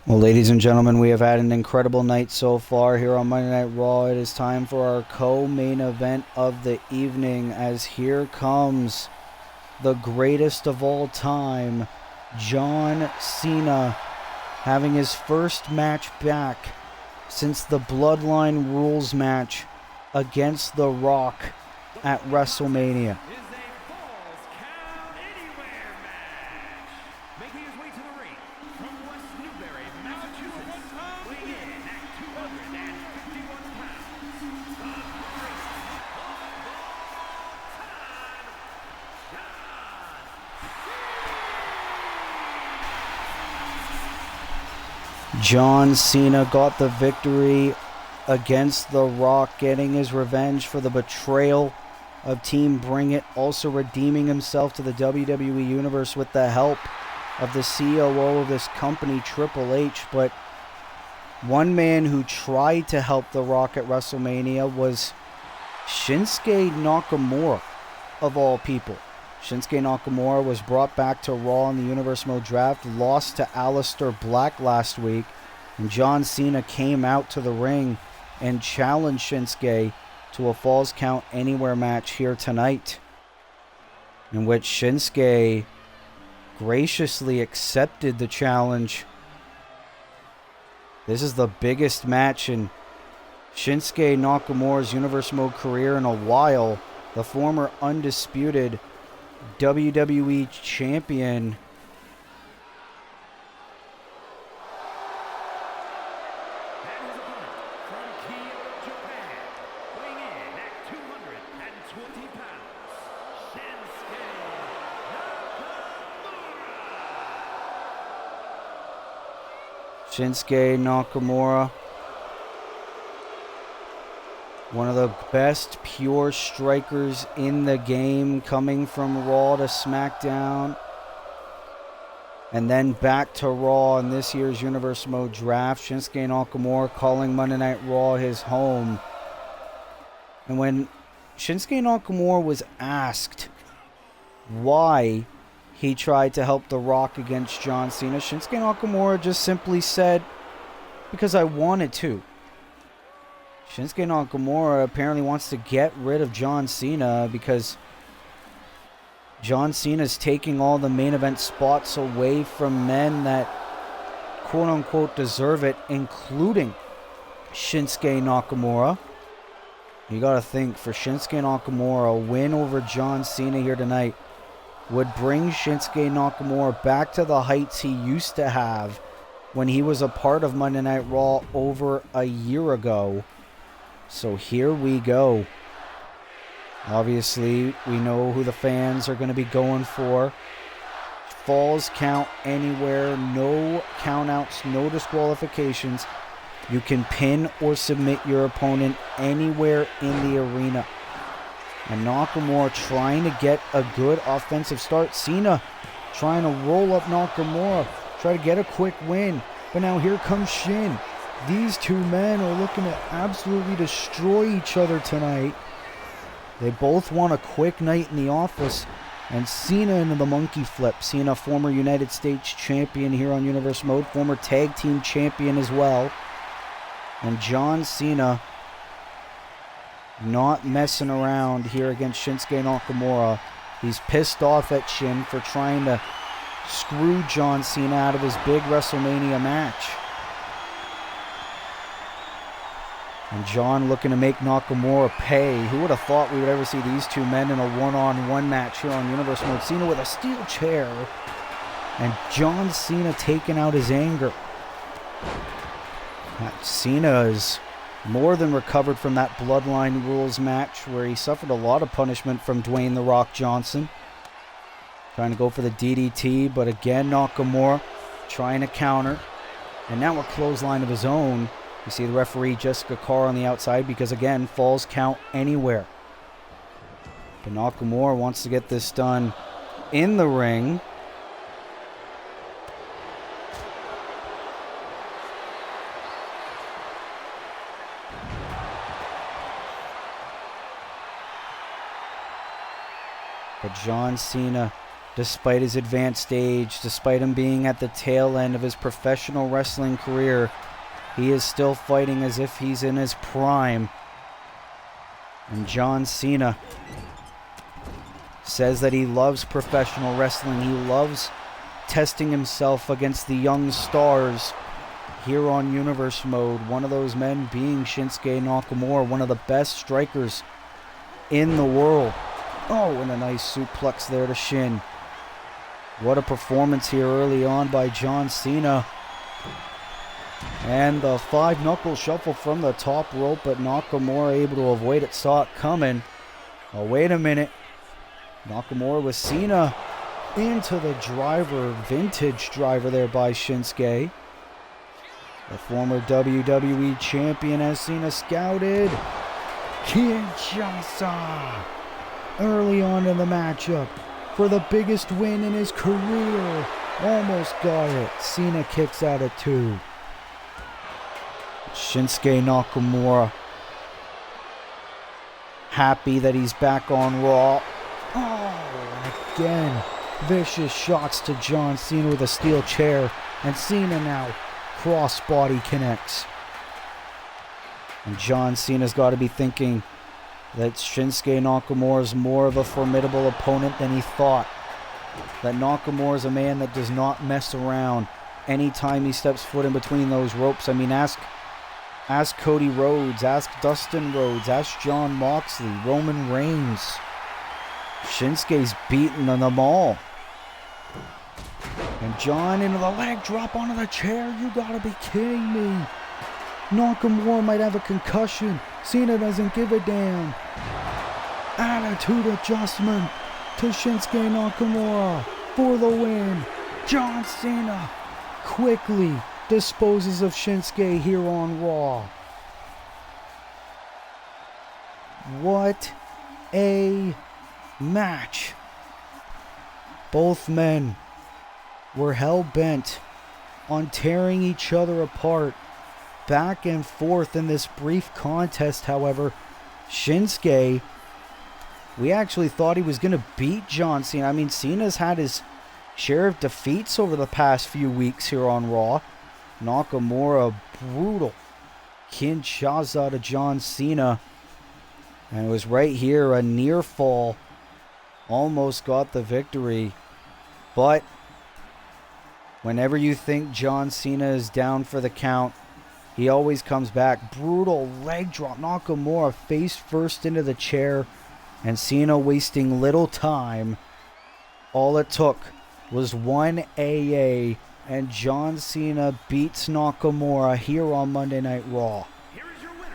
Well, ladies and gentlemen, we have had an incredible night so far here on Monday Night Raw. It is time for our co-main event of the evening, as here comes the greatest of all time, John Cena, having his first match back since the Bloodline Rules match against The Rock at WrestleMania. John Cena got the victory against The Rock, getting his revenge for the betrayal of Team Bring It, also redeeming himself to the WWE Universe with the help of the COO of this company, Triple H. But one man who tried to help The Rock at WrestleMania was Shinsuke Nakamura, of all people. Shinsuke Nakamura was brought back to Raw in the Universe Mode Draft, lost to Aleister Black last week, and John Cena came out to the ring and challenged Shinsuke to a Falls Count Anywhere match here tonight, in which Shinsuke graciously accepted the challenge. This is the biggest match in Shinsuke Nakamura's Universe Mode career in a while. The former undisputed WWE champion And his opponent from Kyoto, Japan, weighing in at 220 pounds, Shinsuke Nakamura. Shinsuke Nakamura, one of the best pure strikers in the game, coming from Raw to SmackDown and then back to Raw in this year's Universe Mode draft. Shinsuke Nakamura calling Monday Night Raw his home. And when Shinsuke Nakamura was asked why he tried to help The Rock against John Cena, Shinsuke Nakamura just simply said, because I wanted to. Shinsuke Nakamura apparently wants to get rid of John Cena because John Cena's taking all the main event spots away from men that quote-unquote deserve it, including Shinsuke Nakamura. You gotta think, for Shinsuke Nakamura, a win over John Cena here tonight would bring Shinsuke Nakamura back to the heights he used to have when he was a part of Monday Night Raw over a year ago. So here we go. Obviously, we know who the fans are going to be going for. Falls Count Anywhere, no countouts, no disqualifications. You can pin or submit your opponent anywhere in the arena. And Nakamura trying to get a good offensive start. Cena trying to roll up Nakamura, try to get a quick win. But now here comes Shin. These two men are looking to absolutely destroy each other tonight. They both want a quick night in the office. And Cena into the monkey flip. Cena, former United States champion here on Universe Mode, former tag team champion as well. And John Cena not messing around here against Shinsuke Nakamura. He's pissed off at Shin for trying to screw John Cena out of his big WrestleMania match. And John looking to make Nakamura pay. Who would have thought we would ever see these two men in a one-on-one match here on Universe Mode? Cena with a steel chair. And John Cena taking out his anger. Cena is more than recovered from that Bloodline Rules match where he suffered a lot of punishment from Dwayne "The Rock" Johnson. Trying to go for the DDT, but again Nakamura trying to counter. And now a clothesline of his own. You see the referee Jessica Carr on the outside because, again, Falls Count Anywhere. But Nakamura wants to get this done in the ring. But John Cena, despite his advanced age, despite him being at the tail end of his professional wrestling career, he is still fighting as if he's in his prime. And John Cena says that he loves professional wrestling. He loves testing himself against the young stars here on Universe Mode. One of those men being Shinsuke Nakamura, one of the best strikers in the world. Oh, and a nice suplex there to Shin. What a performance here early on by John Cena. And the 5-knuckle shuffle from the top rope, but Nakamura able to avoid it, saw it coming. Oh, wait a minute. Nakamura with Cena into the driver, vintage driver there by Shinsuke. The former WWE champion as Cena scouted. Kinshasa early on in the matchup for the biggest win in his career. Almost got it. Cena kicks out at 2. Shinsuke Nakamura happy that he's back on Raw. Oh, and again, vicious shots to John Cena with a steel chair. And Cena now crossbody connects. And John Cena's got to be thinking, that Shinsuke Nakamura is more of a formidable opponent than he thought. That Nakamura is a man that does not mess around anytime he steps foot in between those ropes. I mean, ask Cody Rhodes, ask Dustin Rhodes, ask Jon Moxley, Roman Reigns. Shinsuke's beaten on them all. And John into the leg drop onto the chair. You gotta be kidding me. Nakamura might have a concussion. Cena doesn't give a damn. Attitude adjustment to Shinsuke Nakamura for the win. John Cena quickly disposes of Shinsuke here on Raw. What a match. Both men were hell-bent on tearing each other apart back and forth in this brief contest. However, Shinsuke, we actually thought he was going to beat John Cena. I mean, Cena's had his share of defeats over the past few weeks here on Raw. Nakamura, brutal Kinshasa to John Cena. And it was right here, a near fall. Almost got the victory. But whenever you think John Cena is down for the count, he always comes back. Brutal leg drop. Nakamura face first into the chair. And Cena wasting little time. All it took was one AA. And John Cena beats Nakamura here on Monday Night Raw. Here is your winner,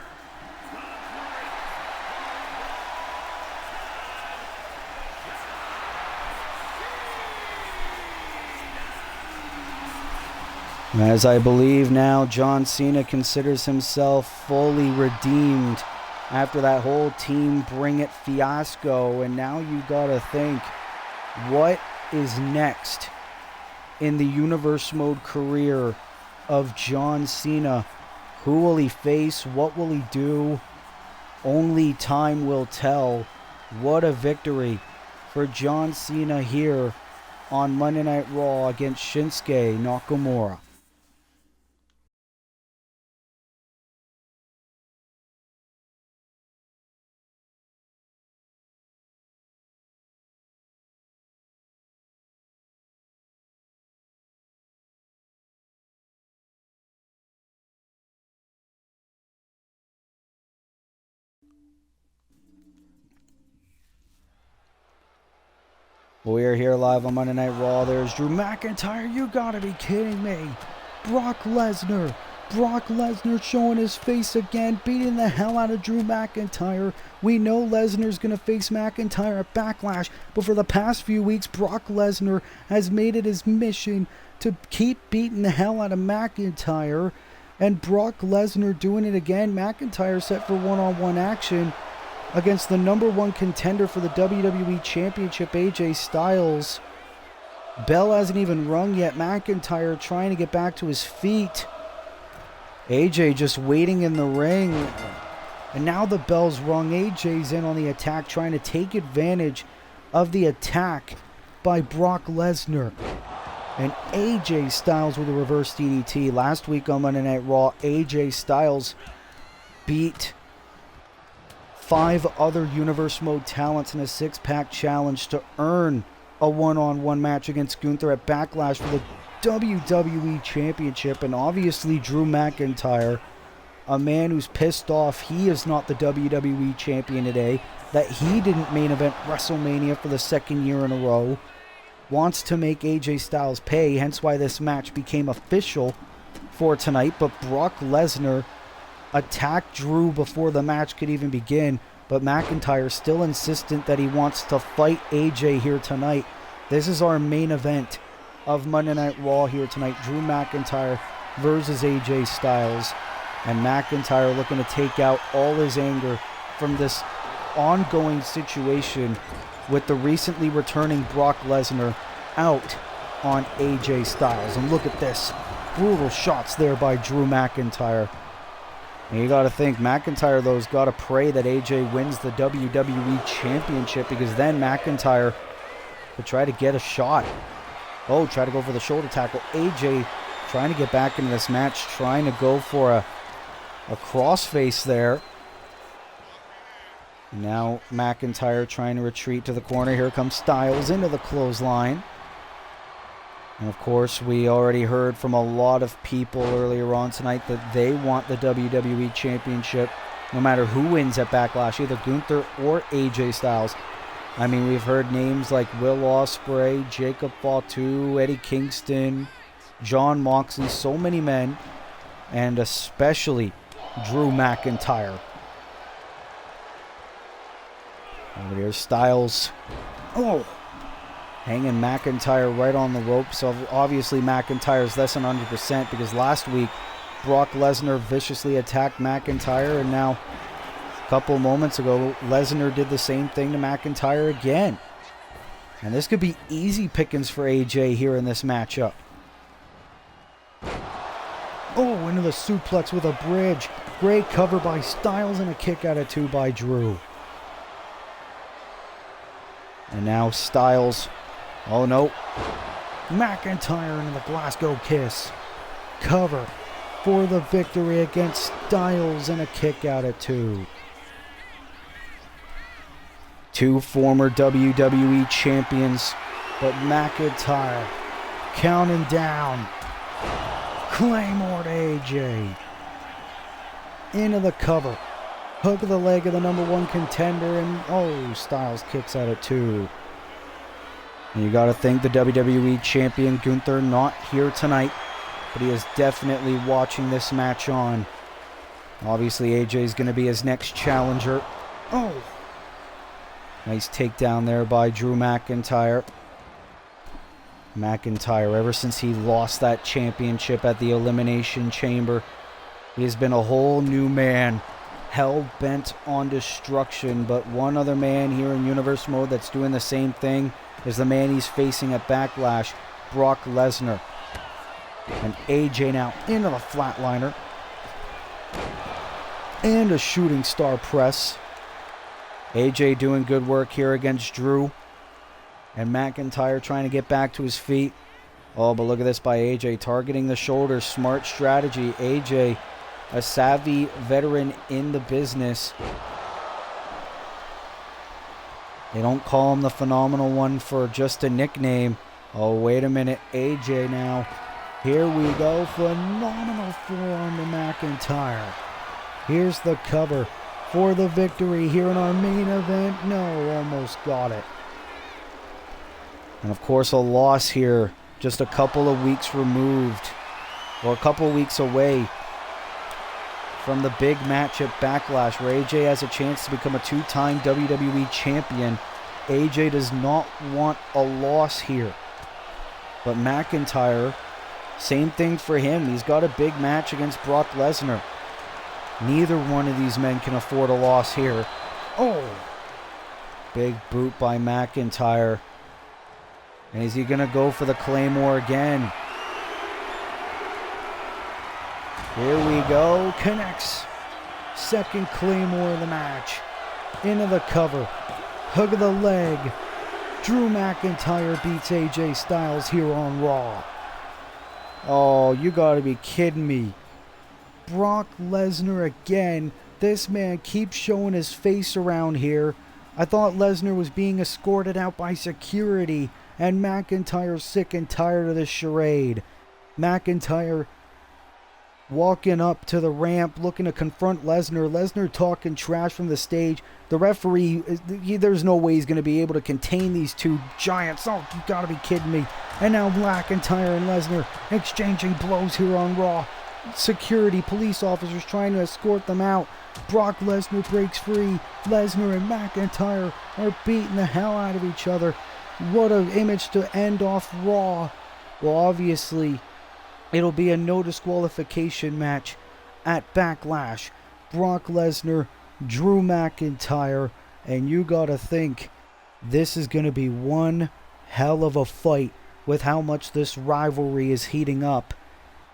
As I believe now, John Cena considers himself fully redeemed after that whole Team Bring It fiasco. And now you gotta think, what is next in the Universe Mode career of John Cena? Who will he face? What will he do? Only time will tell. What a victory for John Cena here on Monday Night Raw against Shinsuke Nakamura. We are here live on Monday Night Raw. There's Drew McIntyre. You gotta be kidding me. Brock Lesnar showing his face again, beating the hell out of Drew McIntyre. We know Lesnar's gonna face McIntyre at Backlash, but for the past few weeks, Brock Lesnar has made it his mission to keep beating the hell out of McIntyre. And Brock Lesnar doing it again. McIntyre set for one-on-one action against the number one contender for the WWE Championship, AJ Styles. Bell hasn't even rung yet. McIntyre trying to get back to his feet. AJ just waiting in the ring. And now the bell's rung. AJ's in on the attack, trying to take advantage of the attack by Brock Lesnar. And AJ Styles with a reverse DDT. Last week on Monday Night Raw, AJ Styles beat 5 other Universe Mode talents in a 6-pack challenge to earn a one-on-one match against Gunther at Backlash for the WWE Championship. And obviously Drew McIntyre, a man who's pissed off he is not the WWE Champion today, that he didn't main event WrestleMania for the second year in a row, wants to make AJ Styles pay, hence why this match became official for tonight. But Brock Lesnar attacked Drew before the match could even begin, but McIntyre still insistent that he wants to fight AJ here tonight. This is our main event of Monday Night Raw here tonight. Drew McIntyre versus AJ Styles, and McIntyre looking to take out all his anger from this ongoing situation with the recently returning Brock Lesnar out on AJ Styles. And look at this, brutal shots there by Drew McIntyre. And you got to think, McIntyre, though, has got to pray that AJ wins the WWE Championship, because then McIntyre would try to get a shot. Oh, try to go for the shoulder tackle. AJ trying to get back into this match, trying to go for a crossface there. Now McIntyre trying to retreat to the corner. Here comes Styles into the clothesline. And of course, we already heard from a lot of people earlier on tonight that they want the WWE Championship no matter who wins at Backlash, either Gunther or AJ Styles. I mean, we've heard names like Will Ospreay, Jacob Fatu, Eddie Kingston, Jon Moxley, so many men, and especially Drew McIntyre. Over here, Styles. Oh! Hanging McIntyre right on the ropes. So obviously McIntyre's less than 100% because last week Brock Lesnar viciously attacked McIntyre, and now a couple moments ago Lesnar did the same thing to McIntyre again. And this could be easy pickings for AJ here in this matchup. Oh, into the suplex with a bridge. Great cover by Styles and a kick out of 2 by Drew. And now Styles. Oh no. McIntyre into the Glasgow Kiss. Cover for the victory against Styles and a kick out of 2. Two former WWE champions, but McIntyre counting down. Claymore to AJ. Into the cover. Hook of the leg of the number 1 contender, and oh, Styles kicks out of 2. And you got to thank the WWE Champion Gunther, not here tonight, but he is definitely watching this match on. Obviously, AJ is going to be his next challenger. Oh! Nice takedown there by Drew McIntyre. McIntyre, ever since he lost that championship at the Elimination Chamber, he has been a whole new man. Hell-bent on destruction, but one other man here in Universe Mode that's doing the same thing is the man he's facing at Backlash, Brock Lesnar. And AJ now into the flatliner. And a shooting star press. AJ doing good work here against Drew. And McIntyre trying to get back to his feet. Oh, but look at this by AJ, targeting the shoulder. Smart strategy. AJ, a savvy veteran in the business. They don't call him the Phenomenal One for just a nickname. Oh, wait a minute. AJ now. Here we go. Phenomenal forearm to McIntyre. Here's the cover for the victory here in our main event. No, almost got it. And of course, a loss here. Just a couple of weeks removed. Or a couple weeks away from the big match at Backlash, where AJ has a chance to become a 2-time WWE champion. AJ does not want a loss here. But McIntyre, same thing for him. He's got a big match against Brock Lesnar. Neither one of these men can afford a loss here. Oh! Big boot by McIntyre. And is he going to go for the Claymore again? Here we go. Connects. Second Claymore of the match. Into the cover. Hook of the leg. Drew McIntyre beats AJ Styles here on Raw. Oh, you gotta be kidding me. Brock Lesnar again. This man keeps showing his face around here. I thought Lesnar was being escorted out by security, and McIntyre's sick and tired of this charade. McIntyre walking up to the ramp, looking to confront Lesnar. Lesnar talking trash from the stage. The referee, there's no way he's going to be able to contain these two giants. Oh, you gotta be kidding me. And now McIntyre and Lesnar exchanging blows here on Raw. Security, police officers trying to escort them out. Brock Lesnar breaks free. Lesnar and McIntyre are beating the hell out of each other. What an image to end off Raw. Well, obviously, it'll be a no disqualification match at Backlash. Brock Lesnar, Drew McIntyre, and you gotta think this is gonna be one hell of a fight with how much this rivalry is heating up.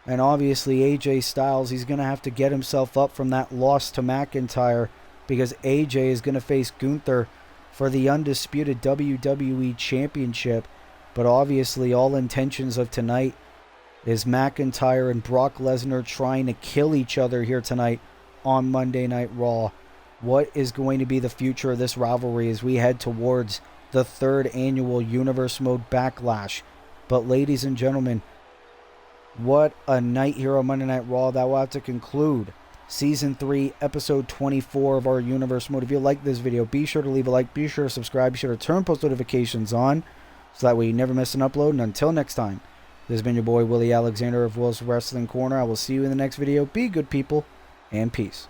And obviously AJ Styles, he's gonna have to get himself up from that loss to McIntyre, because AJ is gonna face Gunther for the undisputed WWE Championship. But obviously all intentions of tonight is McIntyre and Brock Lesnar trying to kill each other here tonight on Monday Night Raw. what is going to be the future of this rivalry as we head towards the 3rd annual Universe Mode Backlash. But ladies and gentlemen, what a night here on Monday Night Raw. That will have to conclude Season 3, Episode 24 of our Universe Mode. If you like this video, be sure to leave a like, be sure to subscribe, be sure to turn post notifications on, so that way you never miss an upload. And until next time, this has been your boy Willie Alexander of Will's Wrestling Corner. I will see you in the next video. Be good people, and peace.